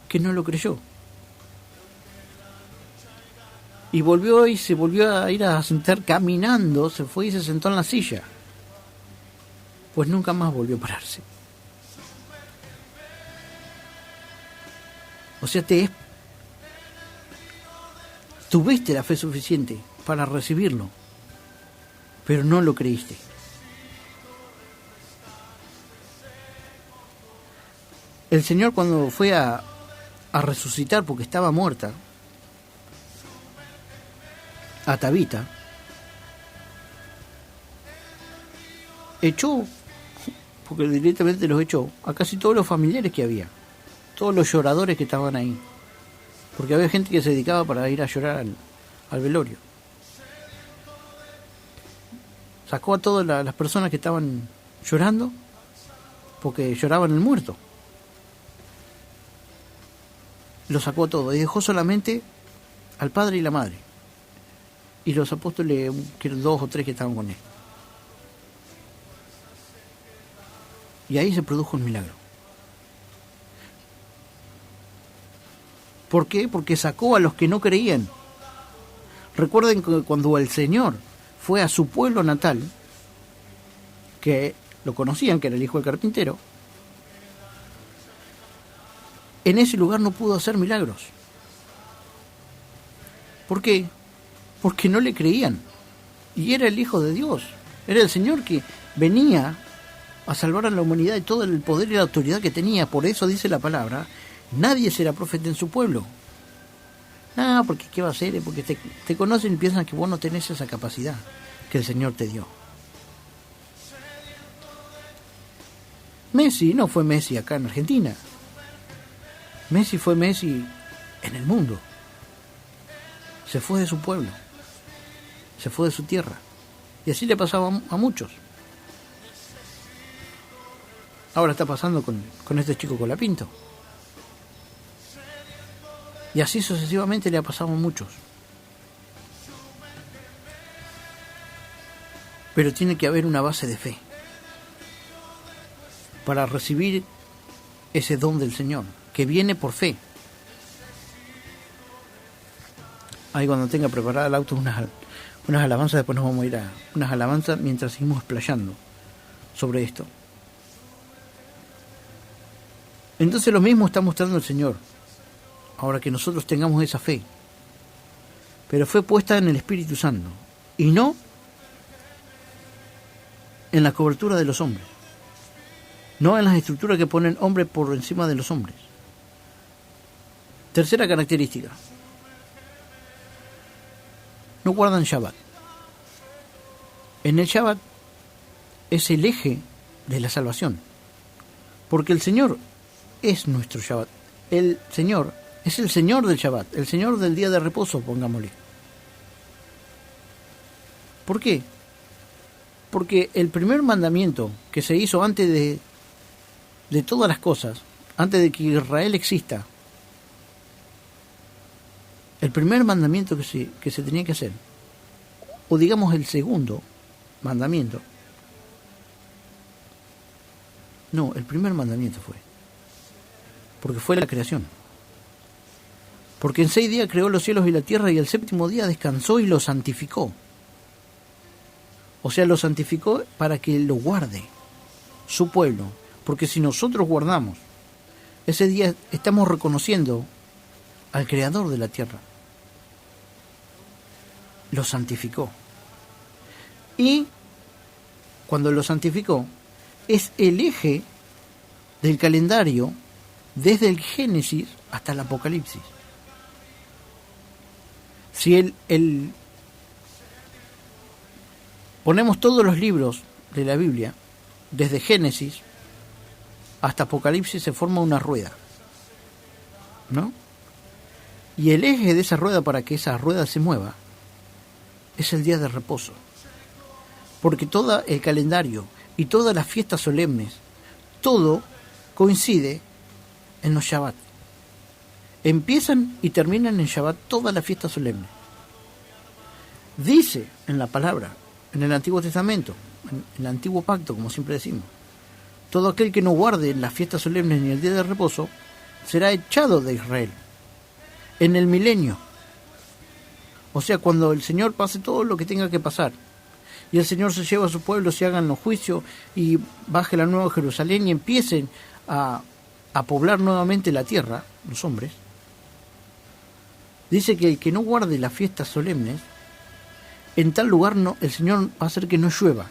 C: que no lo creyó. Y volvió y se volvió a ir a sentar caminando, se fue y se sentó en la silla. Pues nunca más volvió a pararse. O sea, tuviste la fe suficiente para recibirlo, pero no lo creíste. El Señor, cuando fue a resucitar porque estaba muerta a Tabita, echó, porque directamente los echó, a casi todos los familiares que había, todos los lloradores que estaban ahí, porque había gente que se dedicaba para ir a llorar al velorio. Sacó a todas las personas que estaban llorando porque lloraban el muerto. Lo sacó todo y dejó solamente al padre y la madre y los apóstoles, que eran 2 o 3 que estaban con él. Y ahí se produjo el milagro. ¿Por qué? Porque sacó a los que no creían. Recuerden que cuando el Señor fue a su pueblo natal, que lo conocían, que era el hijo del carpintero, en ese lugar no pudo hacer milagros. ¿Por qué? Porque no le creían. Y era el Hijo de Dios. Era el Señor que venía a salvar a la humanidad y todo el poder y la autoridad que tenía. Por eso dice la palabra, nadie será profeta en su pueblo. No, porque ¿qué va a hacer? Porque te conocen y piensan que vos no tenés esa capacidad que el Señor te dio. Messi no fue Messi acá en Argentina. Messi fue Messi en el mundo. Se fue de su pueblo. Se fue de su tierra. Y así le pasaba a muchos. Ahora está pasando con este chico Colapinto. Y así sucesivamente le ha pasado a muchos. Pero tiene que haber una base de fe para recibir ese don del Señor, que viene por fe. Ahí cuando tenga preparada el auto unas alabanzas, después nos vamos a ir a unas alabanzas mientras seguimos explayando sobre esto. Entonces lo mismo está mostrando el Señor, ahora que nosotros tengamos esa fe, pero fue puesta en el Espíritu Santo y no en la cobertura de los hombres, no en las estructuras que ponen hombres por encima de los hombres. Tercera característica: no guardan Shabbat. En el Shabbat es el eje de la salvación, porque el Señor es nuestro Shabbat. El Señor es el Señor del Shabbat, el Señor del día de reposo, pongámosle. ¿Por qué? Porque el primer mandamiento que se hizo antes de todas las cosas, antes de que Israel exista, el primer mandamiento que se tenía que hacer, o digamos el segundo mandamiento, no, el primer mandamiento fue, porque fue la creación. Porque en 6 días creó los cielos y la tierra y el 7º día descansó y lo santificó. O sea, lo santificó para que lo guarde su pueblo. Porque si nosotros guardamos ese día, estamos reconociendo al Creador de la tierra. Lo santificó. Y cuando lo santificó, es el eje del calendario desde el Génesis hasta el Apocalipsis. Si ponemos todos los libros de la Biblia, desde Génesis hasta Apocalipsis, se forma una rueda, ¿no? Y el eje de esa rueda, para que esa rueda se mueva, es el día de reposo. Porque todo el calendario y todas las fiestas solemnes, todo coincide en los Shabbat. Empiezan y terminan en Shabbat todas las fiestas solemnes. Dice en la palabra, en el Antiguo Testamento, en el Antiguo Pacto, como siempre decimos, todo aquel que no guarde las fiestas solemnes ni el día de reposo será echado de Israel en el milenio. O sea, cuando el Señor pase todo lo que tenga que pasar y el Señor se lleva a su pueblo, se hagan los juicios y baje la nueva Jerusalén y empiecen a poblar nuevamente la tierra, los hombres, dice que el que no guarde las fiestas solemnes, en tal lugar el Señor va a hacer que no llueva,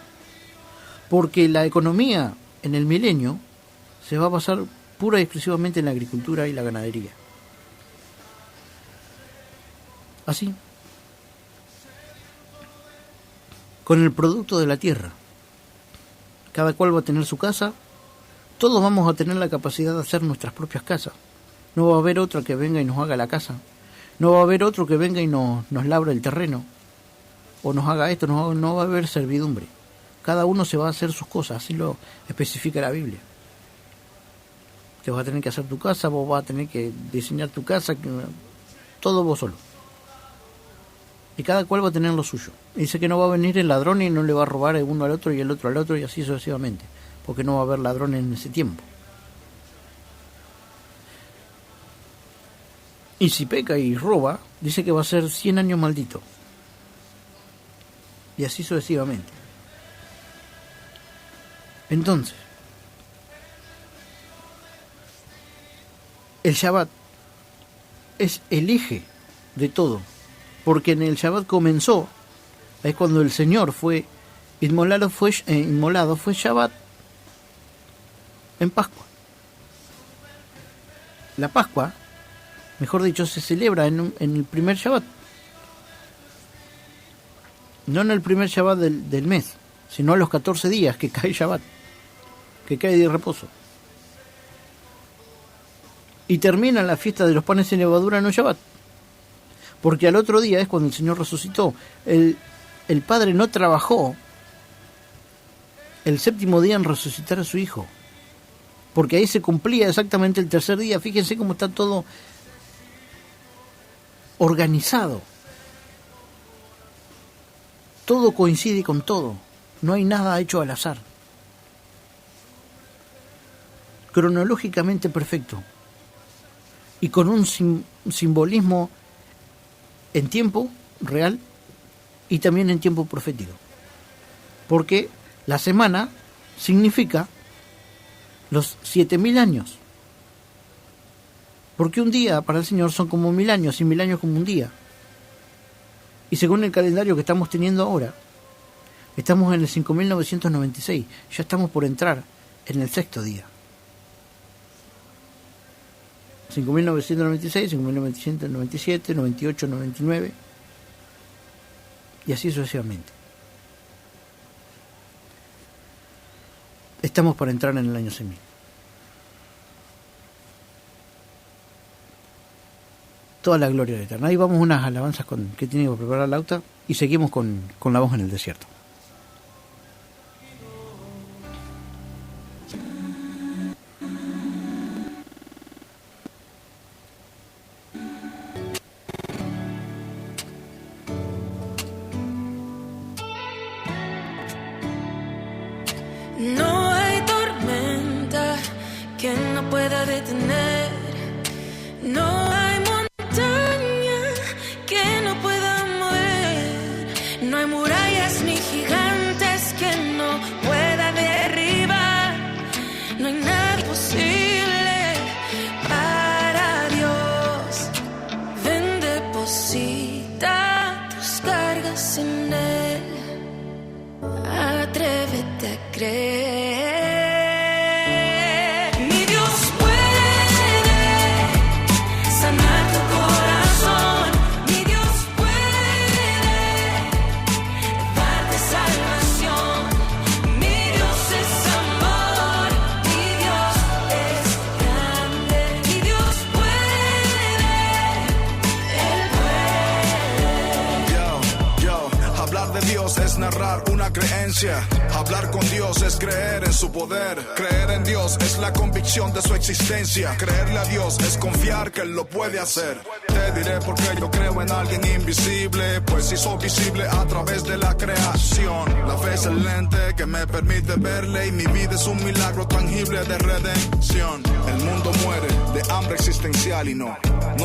C: porque la economía en el milenio se va a basar pura y exclusivamente en la agricultura y la ganadería. Así, con el producto de la tierra, cada cual va a tener su casa, todos vamos a tener la capacidad de hacer nuestras propias casas. No va a haber otro que venga y nos haga la casa, no va a haber otro que venga y nos labra el terreno, o nos haga esto, no va a haber servidumbre. Cada uno se va a hacer sus cosas, así lo especifica la Biblia. Te vas a tener que hacer tu casa, vos vas a tener que diseñar tu casa, todo vos solo. Y cada cual va a tener lo suyo. Dice que no va a venir el ladrón y no le va a robar el uno al otro y el otro al otro y así sucesivamente, porque no va a haber ladrones en ese tiempo. Y si peca y roba, dice que va a ser 100 años maldito. Y así sucesivamente. Entonces, el Shabbat es el eje de todo, porque en el Shabbat comenzó, es cuando el Señor fue inmolado, fue Shabbat en Pascua. La Pascua, mejor dicho, se celebra en el primer Shabbat, no en el primer Shabbat del mes, sino a los 14 días que cae Shabbat, que cae de reposo. Y termina la fiesta de los panes sin levadura en un Shabbat, porque al otro día es cuando el Señor resucitó. El Padre no trabajó el séptimo día en resucitar a su Hijo, porque ahí se cumplía exactamente el tercer día. Fíjense cómo está todo organizado. Todo coincide con todo. No hay nada hecho al azar. Cronológicamente perfecto. Y con un simbolismo en tiempo real y también en tiempo profético. Porque la semana significa los 7.000 años. Porque un día para el Señor son como 1.000 años y 1.000 años como un día. Y según el calendario que estamos teniendo ahora, estamos en el 5.996. Ya estamos por entrar en el sexto día. 5.996, 5.997, 98, 99 y así sucesivamente. Estamos para entrar en el año 6.000. Toda la gloria eterna. Ahí vamos unas alabanzas que tiene que preparar Lauta y seguimos con la voz en el desierto.
D: No hay tormenta que no pueda detener. No hay montaña que no pueda mover. No hay murallas ni gigantes que no pueda derribar. No hay nada imposible para Dios. Ven, deposita tus cargas en Él. Atrévete a creer. Mi
E: existencia. Hablar con Dios es creer en su poder. Creer en Dios es la convicción de su existencia. Creerle a Dios es confiar que Él lo puede hacer. Te diré por qué yo creo en alguien invisible, pues hizo visible a través de la creación. La fe es el lente que me permite verle, y mi vida es un milagro tangible de redención. El mundo muere de hambre existencial y no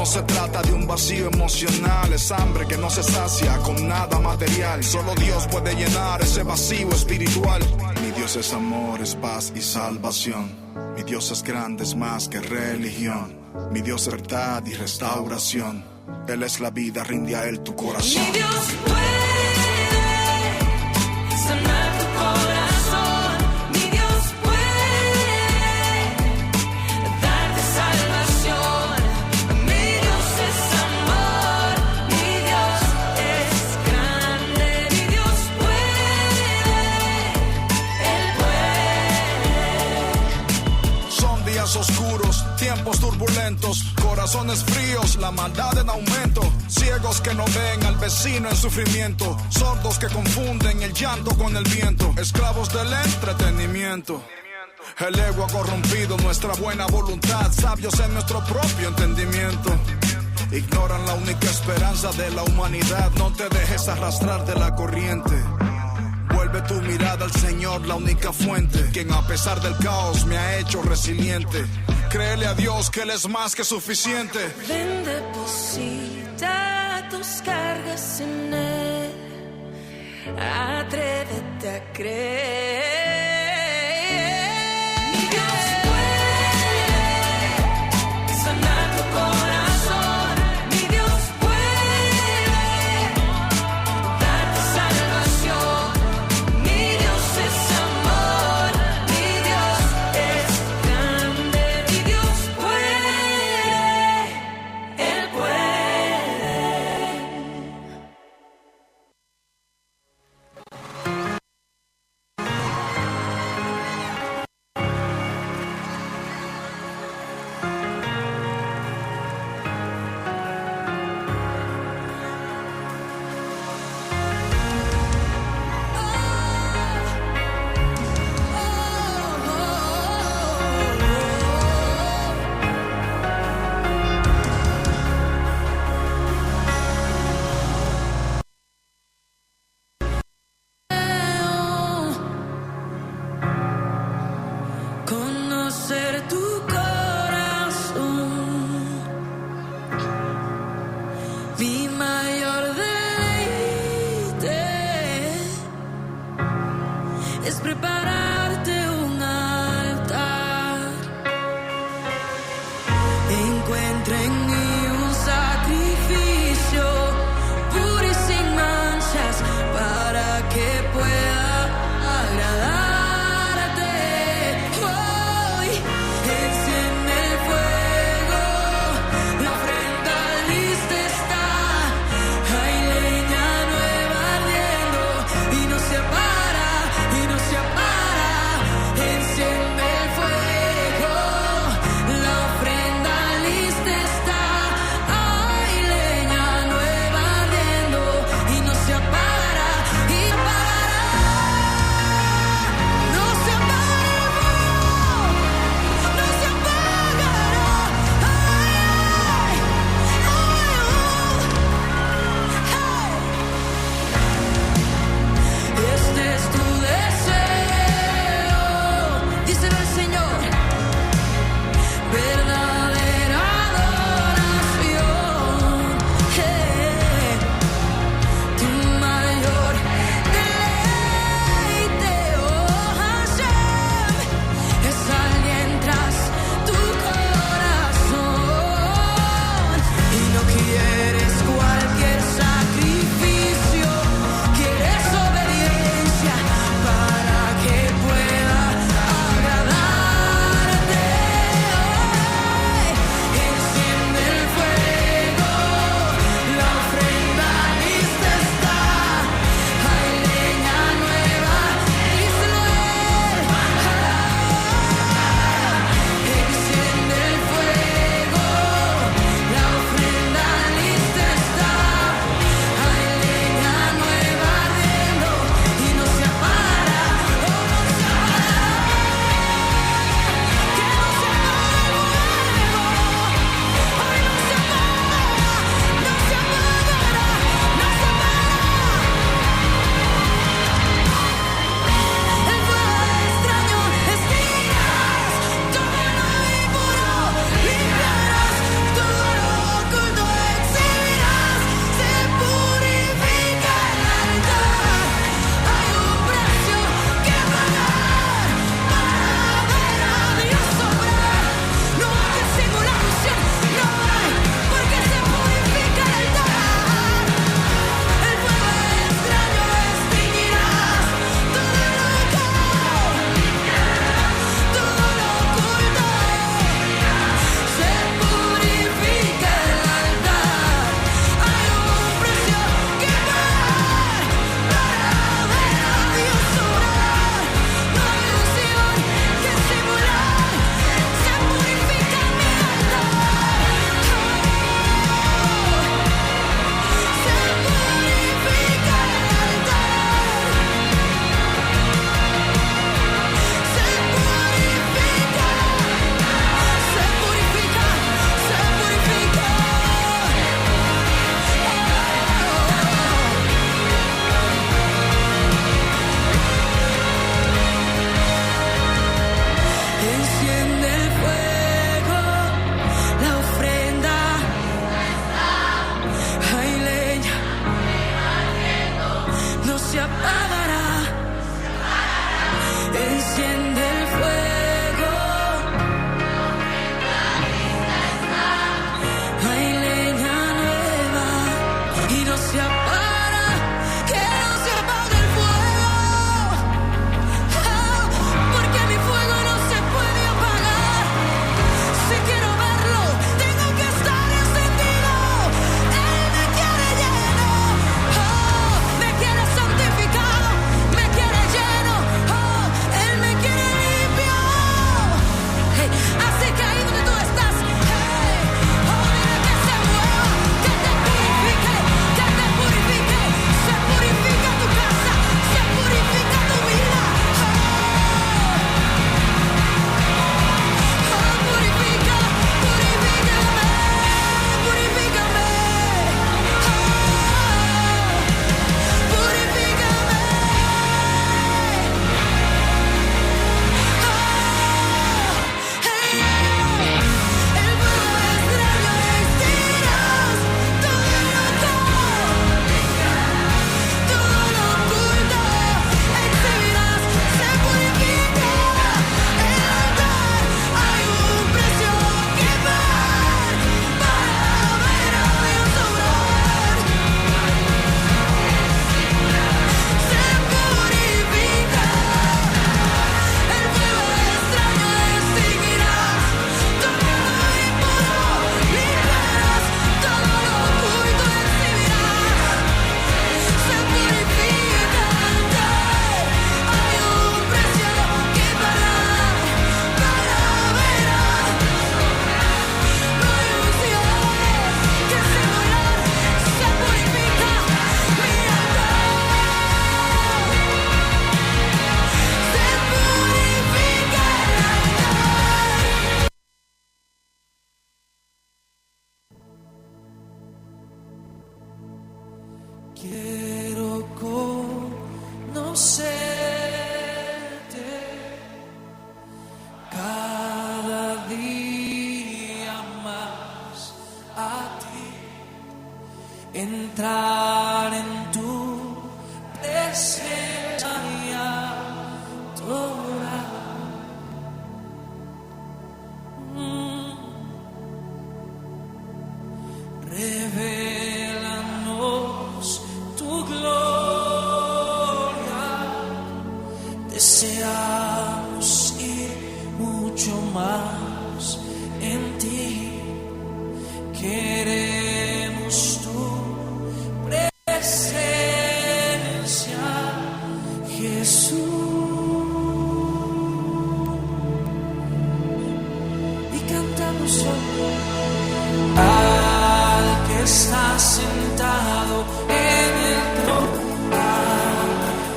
E: se trata de un vacío emocional. Es hambre que no se sacia con nada material. Solo Dios puede llenar ese vacío espiritual. Mi Dios es amor, es paz y salvación. Mi Dios es grande, es más que religión. Mi Dios es verdad y restauración. Él es la vida, rinde a Él tu corazón.
D: Mi Dios puede sanar tu corazón. Mi Dios puede darte salvación. Mi Dios es amor. Mi Dios es grande. Mi Dios puede. Él puede.
E: Son días oscuros, tiempos turbulentos, corazones fríos, la maldad en aumento. Ciegos que no ven al vecino en sufrimiento. Sordos que confunden el llanto con el viento. Esclavos del entretenimiento. El ego ha corrompido nuestra buena voluntad. Sabios en nuestro propio entendimiento. Ignoran la única esperanza de la humanidad. No te dejes arrastrar de la corriente. Vuelve tu mirada al Señor, la única fuente, quien a pesar del caos me ha hecho resiliente. Créele a Dios que Él es más que suficiente.
D: Ven, deposita tus cargas en Él. Atrévete a creer. Mi Dios puede sanar tu corazón. Mi Dios puede darte salvación. Mi Dios es amor. Mi Dios es grande. Mi Dios puede. Él puede. Conocer tu corazón, mi mayor deleite es prepararte un altar. Encuentra en mí un sacrificio puro y sin manchas para que pueda agradar. Enciende el fuego, la ofrenda lista está.
A: entrar en tu presencia y adorar. Revélanos tu gloria, deseamos ir mucho más en ti, queremos tu presencia, Jesús. Y cantamos hoy al que está sentado en el trono,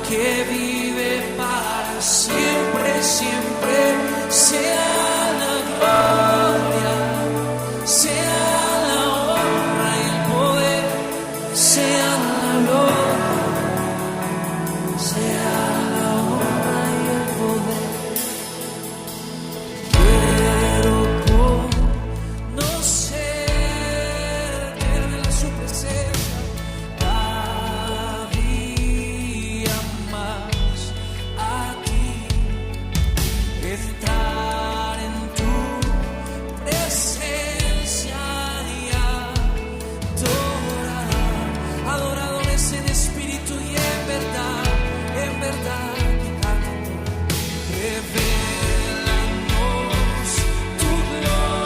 A: que vive para siempre, siempre. Sea la gloria, sea la honra y el poder, sea la gloria, sea la honra y el poder. Quiero conocerte en su presencia cada día más, a ti entrar en tu presencia y adorar, adoradores en espíritu y en verdad, revelanos tu gloria,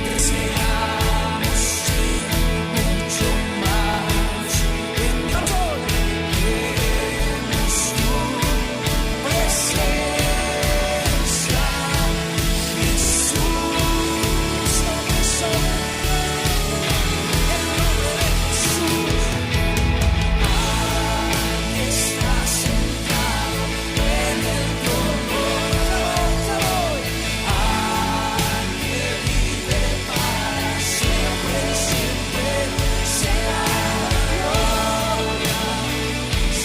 A: deseamos ir mucho más en tu amor, queremos tu presencia, Jesús, en el nombre de Jesús, que está sentado en el trono, al que vive para siempre, siempre, sea la gloria,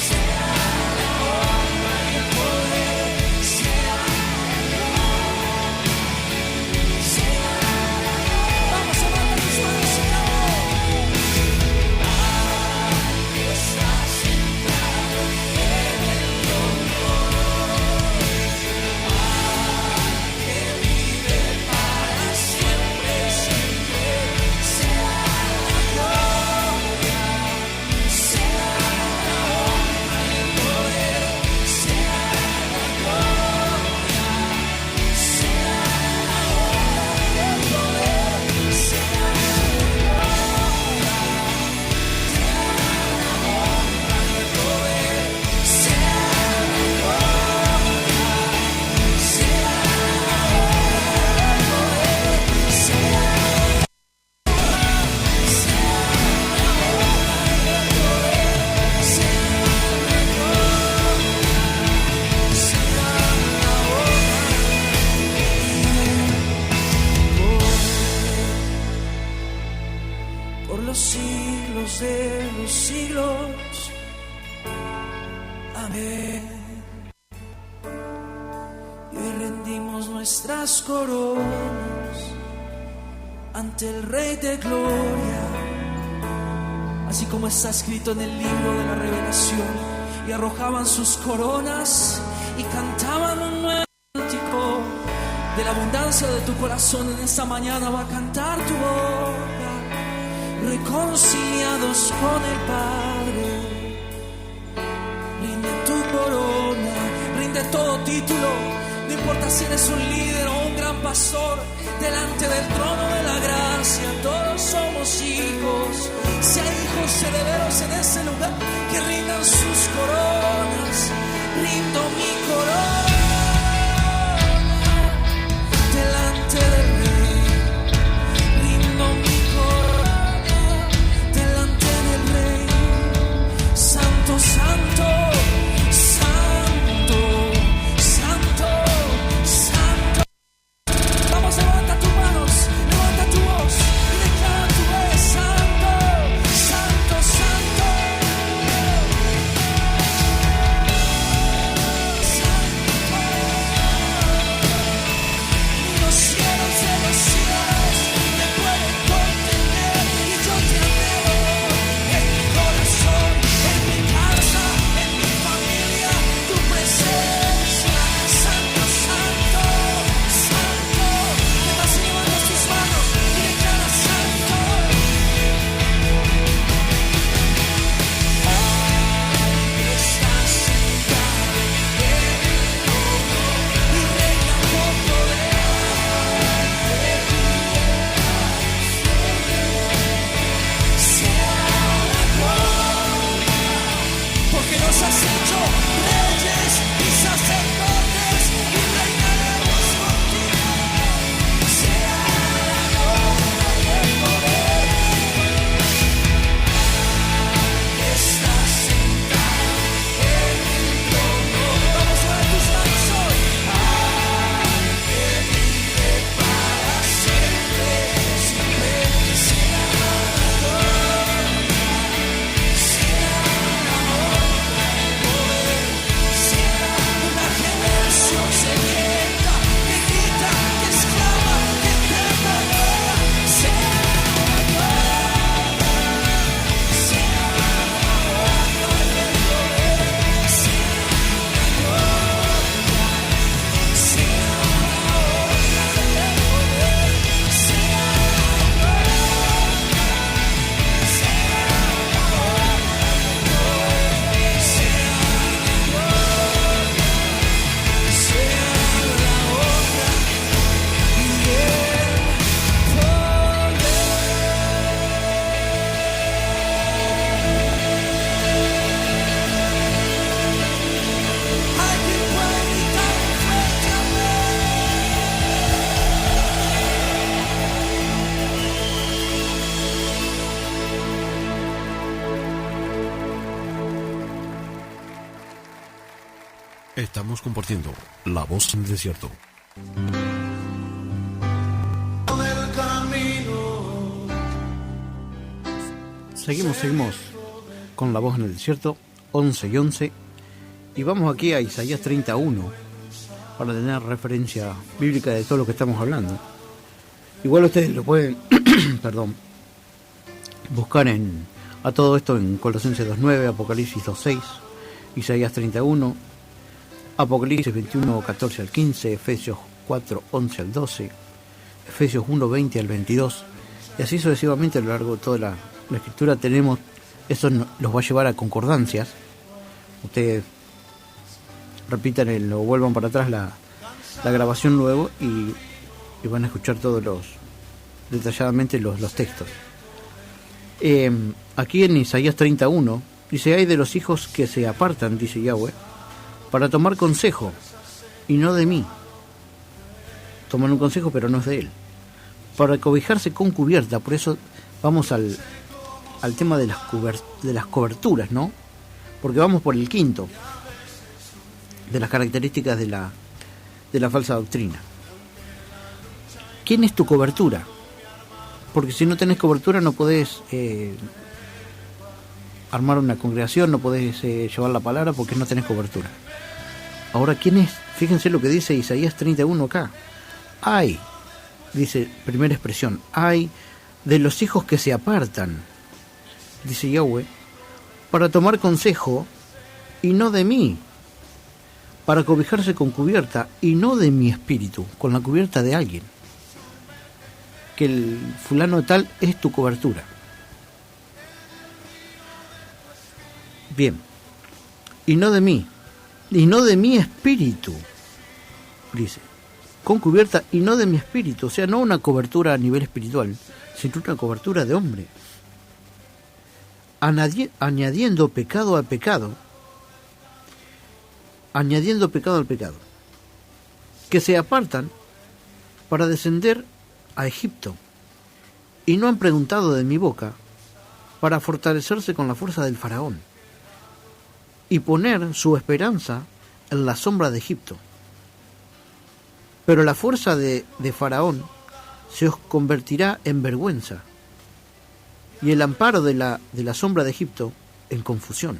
A: sea la honra y el poder, sea vamos a levantar tus manos y que está sentado en el trono, que vive para siempre, siempre, sea la gloria, sea la honra y el poder, sea la gloria, sea la honra y el poder, sea la por los siglos de los siglos. Amén. Y hoy rendimos nuestras coronas ante el Rey de Gloria, así como está escrito en el libro de la Revelación. Y arrojaban sus coronas y cantaban un nuevo cántico. De la abundancia de tu corazón en esta mañana va a cantar tu boca, reconciliados con el Padre. Rinde tu corona, rinde todo título, no importa si eres un líder o un gran pastor, delante del trono de la gracia todos somos hijos. Si hay hijos herederos en ese lugar, que rindan sus coronas. Rindo mi corona delante del Rey, rindo mi corona delante del Rey. Santo, santo, santo, santo, santo. Vamos, levanta tus manos, levanta tu voz y declara tu vez: santo, santo, santo, santo.
B: Estamos compartiendo La Voz en el Desierto.
C: Seguimos con La Voz en el Desierto, 11 y 11. Y vamos aquí a Isaías 31 para tener referencia bíblica de todo lo que estamos hablando. Igual ustedes lo pueden buscar a todo esto en Colosenses 2.9, Apocalipsis 2.6, Isaías 31, Apocalipsis 21, 14 al 15, Efesios 4, 11 al 12, Efesios 1, 20 al 22, y así sucesivamente a lo largo de toda la escritura tenemos. Eso los va a llevar a concordancias. Ustedes repitan o vuelvan para atrás la grabación luego y van a escuchar detalladamente los textos. Aquí en Isaías 31 dice: hay de los hijos que se apartan, dice Yahweh, para tomar consejo y no de mí. Toman un consejo pero no es de él, para cobijarse con cubierta. Por eso vamos al tema de las coberturas, ¿no? Porque vamos por el quinto de las características de la falsa doctrina. ¿Quién es tu cobertura? Porque si no tenés cobertura no podés armar una congregación, no podés llevar la palabra porque no tenés cobertura. Ahora, ¿quién es? Fíjense lo que dice Isaías 31 acá. Hay, dice, primera expresión, hay de los hijos que se apartan, dice Yahweh, para tomar consejo y no de mí, para cobijarse con cubierta y no de mi espíritu, con la cubierta de alguien. Que el fulano tal es tu cobertura. Bien, y no de mí, y no de mi espíritu, dice, con cubierta y no de mi espíritu, o sea, no una cobertura a nivel espiritual, sino una cobertura de hombre, añadiendo pecado al pecado, que se apartan para descender a Egipto, y no han preguntado de mi boca, para fortalecerse con la fuerza del faraón, y poner su esperanza en la sombra de Egipto. Pero la fuerza de faraón se os convertirá en vergüenza, y el amparo de la sombra de Egipto en confusión.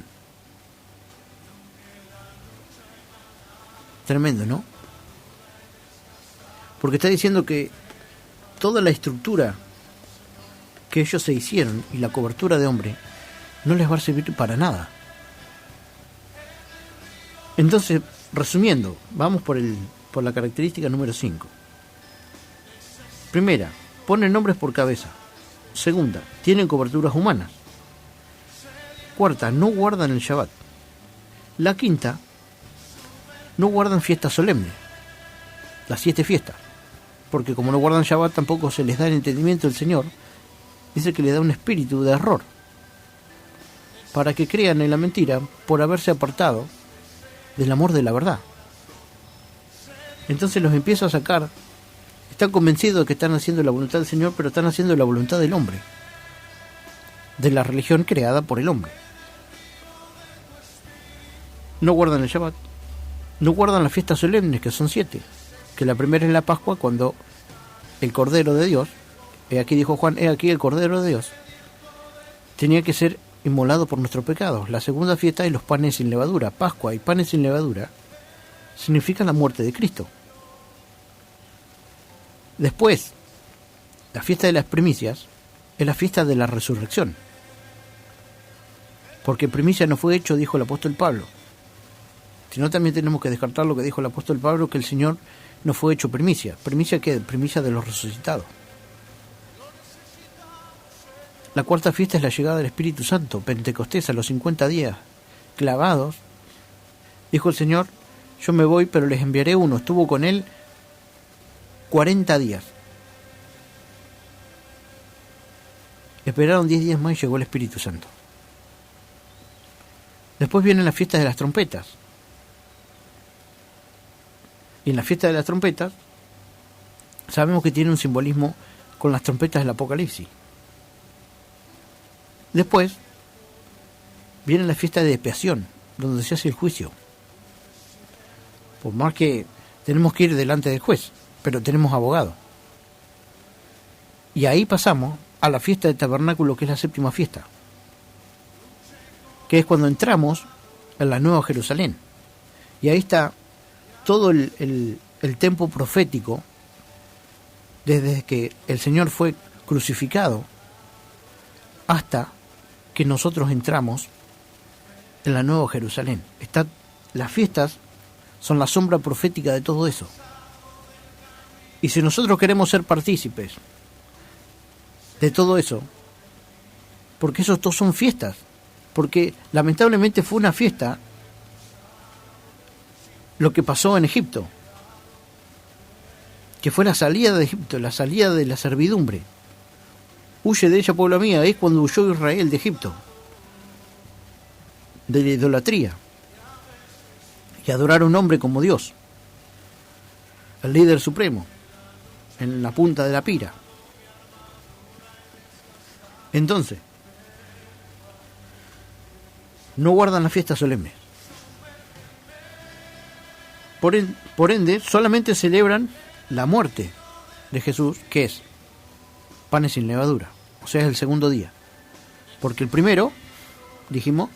C: Tremendo, ¿no? Porque está diciendo que toda la estructura que ellos se hicieron y la cobertura de hombre no les va a servir para nada. Entonces, resumiendo, vamos por la característica número 5. Primera, ponen nombres por cabeza. Segunda, tienen coberturas humanas. Cuarta, no guardan el Shabbat. La quinta, no guardan fiestas solemnes, las 7 fiestas, porque como no guardan Shabbat tampoco se les da el entendimiento del Señor. Dice que le da un espíritu de error para que crean en la mentira por haberse apartado del amor de la verdad. Entonces los empieza a sacar. Están convencidos de que están haciendo la voluntad del Señor, pero están haciendo la voluntad del hombre, de la religión creada por el hombre. No guardan el Shabbat, no guardan las fiestas solemnes, que son 7, que la primera es la Pascua, cuando el Cordero de Dios, aquí dijo Juan, aquí el Cordero de Dios, tenía que ser inmolado por nuestros pecados. La segunda fiesta es los panes sin levadura. Pascua y panes sin levadura significa la muerte de Cristo. Después, la fiesta de las primicias es la fiesta de la resurrección, porque primicia no fue hecho, dijo el apóstol Pablo, sino también tenemos que descartar lo que dijo el apóstol Pablo, que el Señor no fue hecho primicia. ¿Primicia qué? Primicia de los resucitados. La cuarta fiesta es la llegada del Espíritu Santo, Pentecostés, a los 50 días clavados. Dijo el Señor, yo me voy, pero les enviaré uno. Estuvo con él 40 días. Esperaron 10 días más y llegó el Espíritu Santo. Después vienen las fiestas de las trompetas. Y en la fiesta de las trompetas sabemos que tiene un simbolismo con las trompetas del Apocalipsis. Después viene la fiesta de expiación, donde se hace el juicio. Por más que tenemos que ir delante del juez, pero tenemos abogado. Y ahí pasamos a la fiesta del tabernáculo, que es la séptima fiesta, que es cuando entramos en la Nueva Jerusalén. Y ahí está todo el tiempo profético, desde que el Señor fue crucificado hasta que nosotros entramos en la Nueva Jerusalén. Las fiestas son la sombra profética de todo eso. Y si nosotros queremos ser partícipes de todo eso, porque esos todos son fiestas, porque lamentablemente fue una fiesta lo que pasó en Egipto, que fue la salida de Egipto, la salida de la servidumbre. Huye de ella, pueblo mío, es cuando huyó Israel de Egipto, de la idolatría, y adorar a un hombre como Dios, el líder supremo, en la punta de la pira. Entonces, no guardan las fiestas solemnes. Por ende, solamente celebran la muerte de Jesús, que es panes sin levadura, o sea, es el segundo día. Porque el primero, dijimos,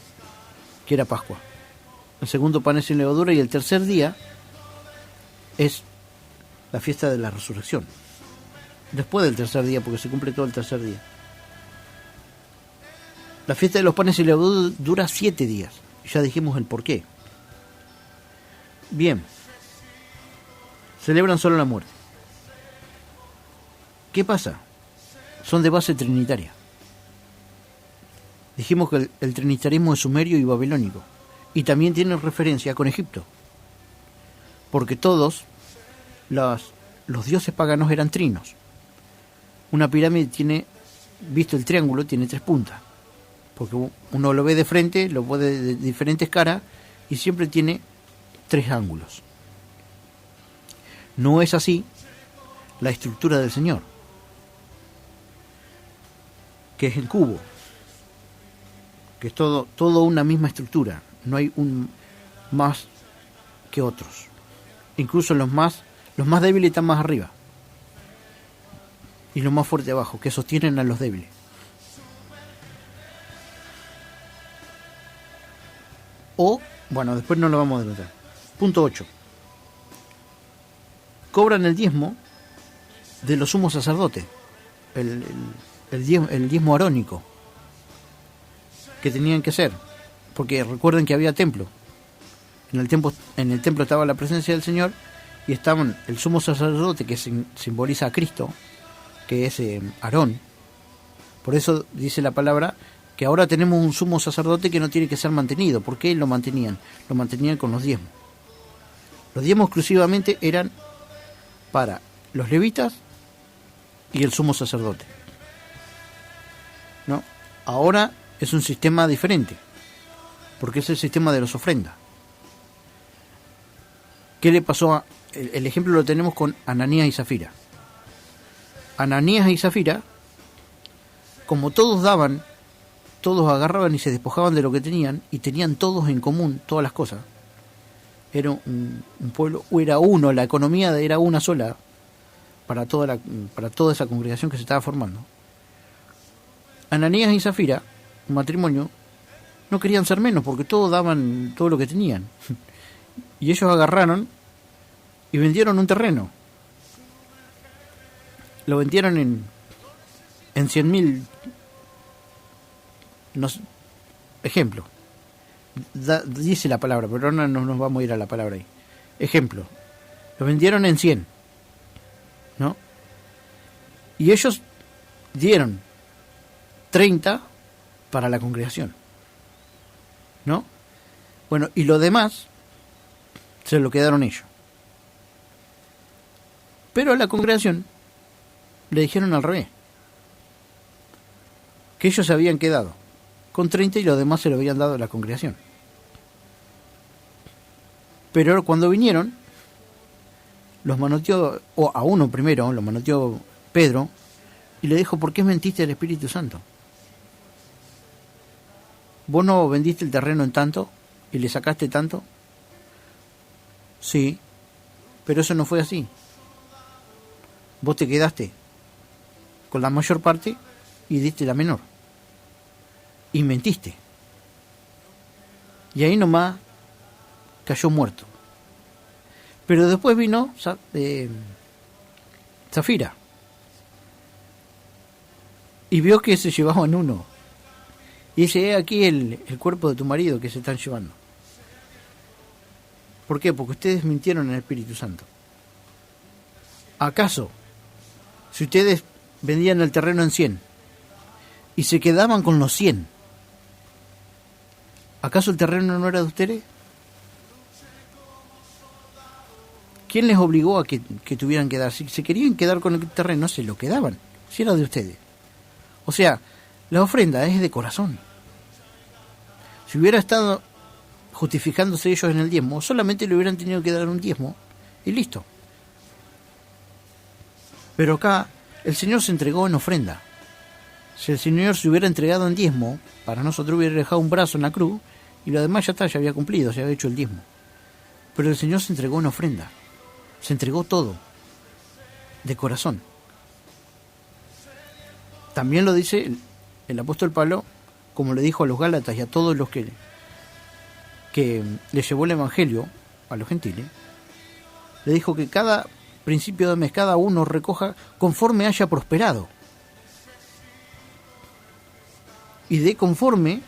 C: que era Pascua. El segundo, panes sin levadura, y el tercer día es la fiesta de la resurrección. Después del tercer día, porque se cumple todo el tercer día. La fiesta de los panes sin levadura dura 7 días. Ya dijimos el porqué. Bien. Celebran solo la muerte. ¿Qué pasa? Son de base trinitaria. Dijimos que el trinitarismo es sumerio y babilónico. Y también tiene referencia con Egipto. Porque todos los dioses paganos eran trinos. Una pirámide tiene, visto el triángulo, tiene 3 puntas. Porque uno lo ve de frente, lo ve de diferentes caras y siempre tiene 3 ángulos. No es así la estructura del Señor, que es el cubo, que es todo una misma estructura. No hay un más que otros. Incluso los más débiles están más arriba y los más fuertes abajo, que sostienen a los débiles. O, bueno, después no lo vamos a denotar. Punto 8. Cobran el diezmo de los sumos sacerdotes, el diezmo arónico que tenían que hacer, porque recuerden que había templo. En el templo estaba la presencia del Señor y estaban el sumo sacerdote, que simboliza a Cristo, que es Aarón. Por eso dice la palabra que ahora tenemos un sumo sacerdote que no tiene que ser mantenido. ¿Por qué lo mantenían? Lo mantenían con los diezmos. Los diezmos exclusivamente eran para los levitas y el sumo sacerdote, ¿no? Ahora es un sistema diferente, porque es el sistema de las ofrendas. ¿Qué le pasó el ejemplo lo tenemos con Ananías y Zafira? Ananías y Zafira, como todos daban, todos agarraban y se despojaban de lo que tenían, y tenían todos en común todas las cosas. Era un pueblo, era uno, la economía era una sola para toda esa congregación que se estaba formando. Ananías y Zafira, un matrimonio, no querían ser menos porque todos daban todo lo que tenían. Y ellos agarraron y vendieron un terreno. Lo vendieron en 100.000. Ejemplo. Dice la palabra, pero no nos vamos a ir a la palabra ahí. Ejemplo. Lo vendieron en 100. ¿No? Y ellos dieron 30 para la congregación. ¿No? Bueno, y lo demás se lo quedaron ellos. Pero a la congregación le dijeron al revés, que ellos se habían quedado con 30 y lo demás se lo habían dado a la congregación. Pero cuando vinieron, los manoteó, o a uno primero, lo manoteó Pedro, y le dijo: ¿por qué mentiste al Espíritu Santo? ¿Vos no vendiste el terreno en tanto y le sacaste tanto? Sí, pero eso no fue así. Vos te quedaste con la mayor parte y diste la menor. Y mentiste. Y ahí nomás cayó muerto. Pero después vino Zafira. Y vio que se llevaban uno. Y dice, aquí el cuerpo de tu marido que se están llevando. ¿Por qué? Porque ustedes mintieron en el Espíritu Santo. ¿Acaso, si ustedes vendían el terreno en 100 y se quedaban con los 100, ¿acaso el terreno no era de ustedes? ¿Quién les obligó a que tuvieran que dar? Si se querían quedar con el terreno, se lo quedaban, si era de ustedes. O sea, la ofrenda es de corazón. Si hubiera estado justificándose ellos en el diezmo, solamente le hubieran tenido que dar un diezmo y listo. Pero acá el Señor se entregó en ofrenda. Si el Señor se hubiera entregado en diezmo, para nosotros hubiera dejado un brazo en la cruz y lo demás ya está, ya había cumplido, ya había hecho el diezmo. Pero el Señor se entregó en ofrenda. Se entregó todo, de corazón. También lo dice el apóstol Pablo, como le dijo a los Gálatas y a todos los que le llevó el Evangelio a los gentiles, le dijo que cada principio de mes, cada uno recoja conforme haya prosperado. Y dé conforme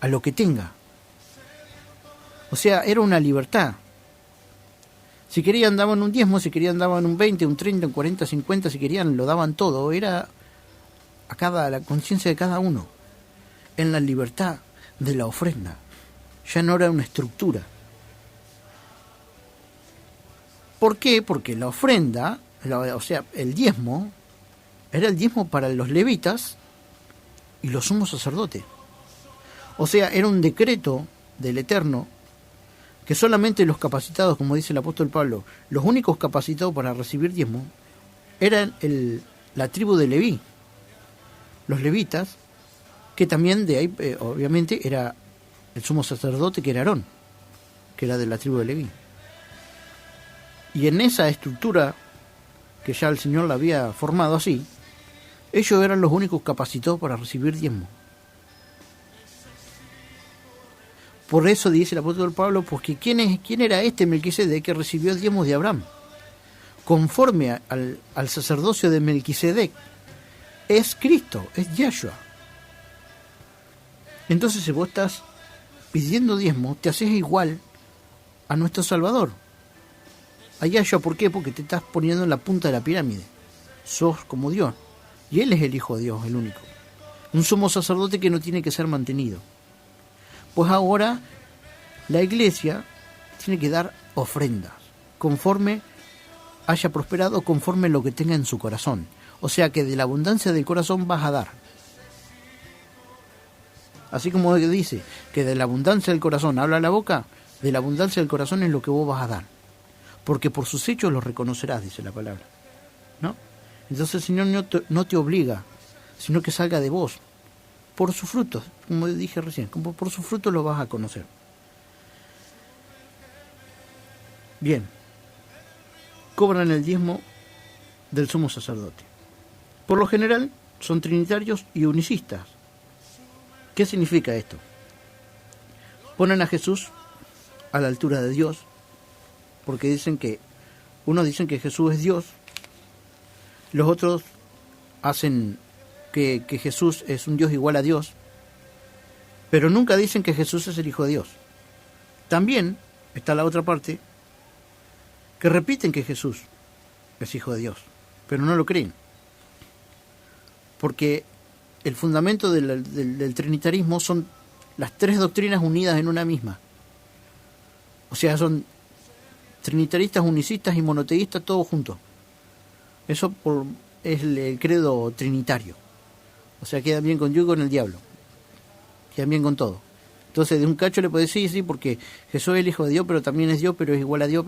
C: a lo que tenga. O sea, era una libertad. Si querían daban un diezmo, si querían daban un 20, un 30, un 40, 50, si querían lo daban todo. Era a la conciencia de cada uno. En la libertad de la ofrenda. Ya no era una estructura. ¿Por qué? Porque la ofrenda, o sea, el diezmo, era el diezmo para los levitas y los sumos sacerdotes. O sea, era un decreto del Eterno que solamente los capacitados, como dice el apóstol Pablo, los únicos capacitados para recibir diezmo, eran la tribu de Leví. Los levitas, que también de ahí, obviamente, era el sumo sacerdote, que era Aarón, que era de la tribu de Leví. Y en esa estructura, que ya el Señor la había formado así, ellos eran los únicos capacitados para recibir diezmo. Por eso dice el apóstol Pablo, porque ¿quién era este Melquisedec que recibió diezmos de Abraham? Conforme al sacerdocio de Melquisedec, es Cristo, es Yahshua. Entonces, si vos estás pidiendo diezmo, te haces igual a nuestro Salvador, a Yahshua. ¿Por qué? Porque te estás poniendo en la punta de la pirámide. Sos como Dios. Y Él es el Hijo de Dios, el único. Un sumo sacerdote que no tiene que ser mantenido. Pues ahora la iglesia tiene que dar ofrendas, conforme haya prosperado, conforme lo que tenga en su corazón. O sea que de la abundancia del corazón vas a dar. Así como dice que de la abundancia del corazón habla la boca, de la abundancia del corazón es lo que vos vas a dar. Porque por sus hechos los reconocerás, dice la palabra. ¿No? Entonces el Señor no te obliga, sino que salga de vos. Por sus frutos, como dije recién, como por sus frutos lo vas a conocer. Bien. Cobran el diezmo del sumo sacerdote. Por lo general son trinitarios y unicistas. ¿Qué significa esto? Ponen a Jesús a la altura de Dios, porque unos dicen que Jesús es Dios, los otros hacen que Jesús es un Dios igual a Dios, pero nunca dicen que Jesús es el Hijo de Dios. También está la otra parte, que repiten que Jesús es Hijo de Dios, pero no lo creen. Porque el fundamento del trinitarismo son las tres doctrinas unidas en una misma. O sea, son trinitaristas, unicistas y monoteístas todos juntos. Eso es el credo trinitario. O sea, queda bien con Dios y con el diablo. Queda bien con todo. Entonces, de un cacho le puede decir, sí, porque Jesús es el Hijo de Dios, pero también es Dios, pero es igual a Dios.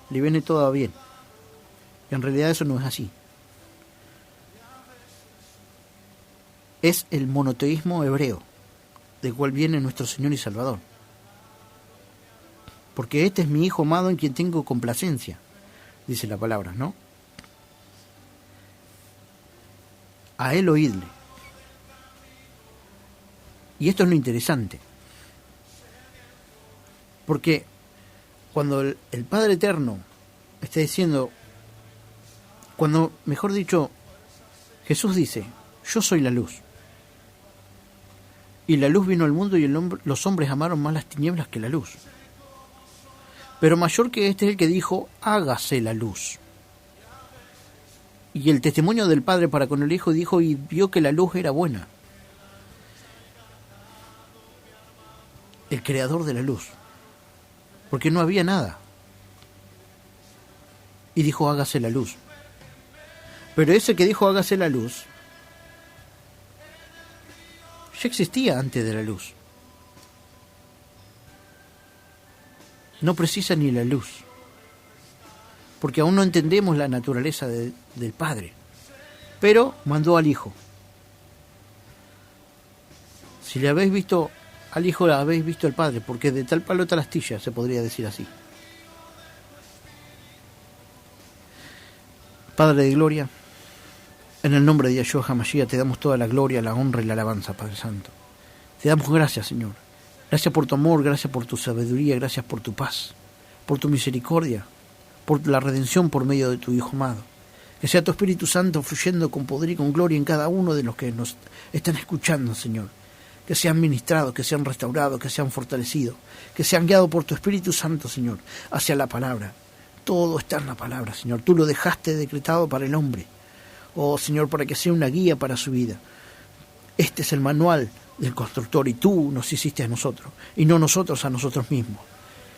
C: Le viene todo bien. Y en realidad eso no es así. Es el monoteísmo hebreo, del cual viene nuestro Señor y Salvador. porque este es mi Hijo amado en quien tengo complacencia, dice la palabra, ¿no? A él oídle. Y esto es lo interesante, porque cuando el Padre Eterno está diciendo, cuando, mejor dicho, Jesús dice, yo soy la luz, y la luz vino al mundo y los hombres amaron más las tinieblas que la luz, pero mayor que este es el que dijo, hágase la luz. Y el testimonio del Padre para con el Hijo dijo, y vio que la luz era buena. El creador de la luz, porque no había nada, y dijo hágase la luz. Pero ese que dijo hágase la luz ya existía antes de la luz, no precisa ni la luz, porque aún no entendemos la naturaleza del Padre, pero mandó al Hijo. Si le habéis visto al Hijo, habéis visto al Padre, porque de tal palo tal astilla, se podría decir así. Padre de gloria, en el nombre de Yeshua HaMashiach te damos toda la gloria, la honra y la alabanza, Padre Santo. Te damos gracias, Señor. Gracias por tu amor, gracias por tu sabiduría, gracias por tu paz, por tu misericordia, por la redención por medio de tu Hijo amado. Que sea tu Espíritu Santo fluyendo con poder y con gloria en cada uno de los que nos están escuchando, Señor. Que sean ministrados, que sean restaurados, que sean fortalecidos, que sean guiados por tu Espíritu Santo, Señor, hacia la palabra. Todo está en la palabra, Señor. Tú lo dejaste decretado para el hombre. Oh, Señor, para que sea una guía para su vida. Este es el manual del constructor y tú nos hiciste a nosotros y no nosotros a nosotros mismos.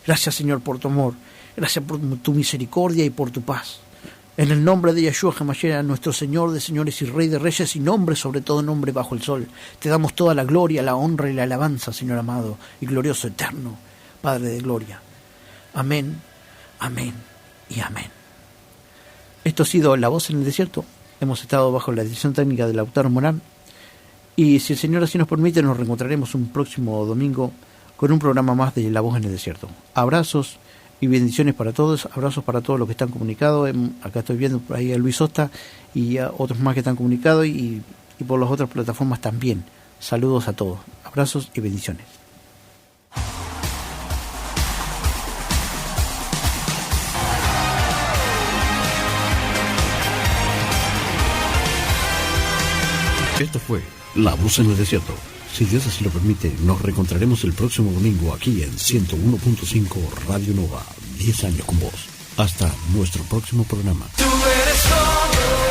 C: Gracias, Señor, por tu amor. Gracias por tu misericordia y por tu paz. En el nombre de Yeshua HaMashiach, nuestro Señor de señores y Rey de reyes y nombre sobre todo nombre bajo el sol, te damos toda la gloria, la honra y la alabanza, Señor amado y glorioso eterno, Padre de gloria. Amén, amén y amén. Esto ha sido La Voz en el Desierto. Hemos estado bajo la dirección técnica de Lautaro Morán. Y si el Señor así nos permite, nos reencontraremos un próximo domingo con un programa más de La Voz en el Desierto. Abrazos y bendiciones para todos, abrazos para todos los que están comunicados. Acá estoy viendo por ahí a Luis Osta y a otros más que están comunicados y por las otras plataformas también. Saludos a todos, abrazos y bendiciones.
B: Esto fue La Voz en el Desierto. Si Dios así lo permite, nos reencontraremos el próximo domingo aquí en 101.5 Radio Nova. 10 años con vos. Hasta nuestro próximo programa.
A: Tú eres todo.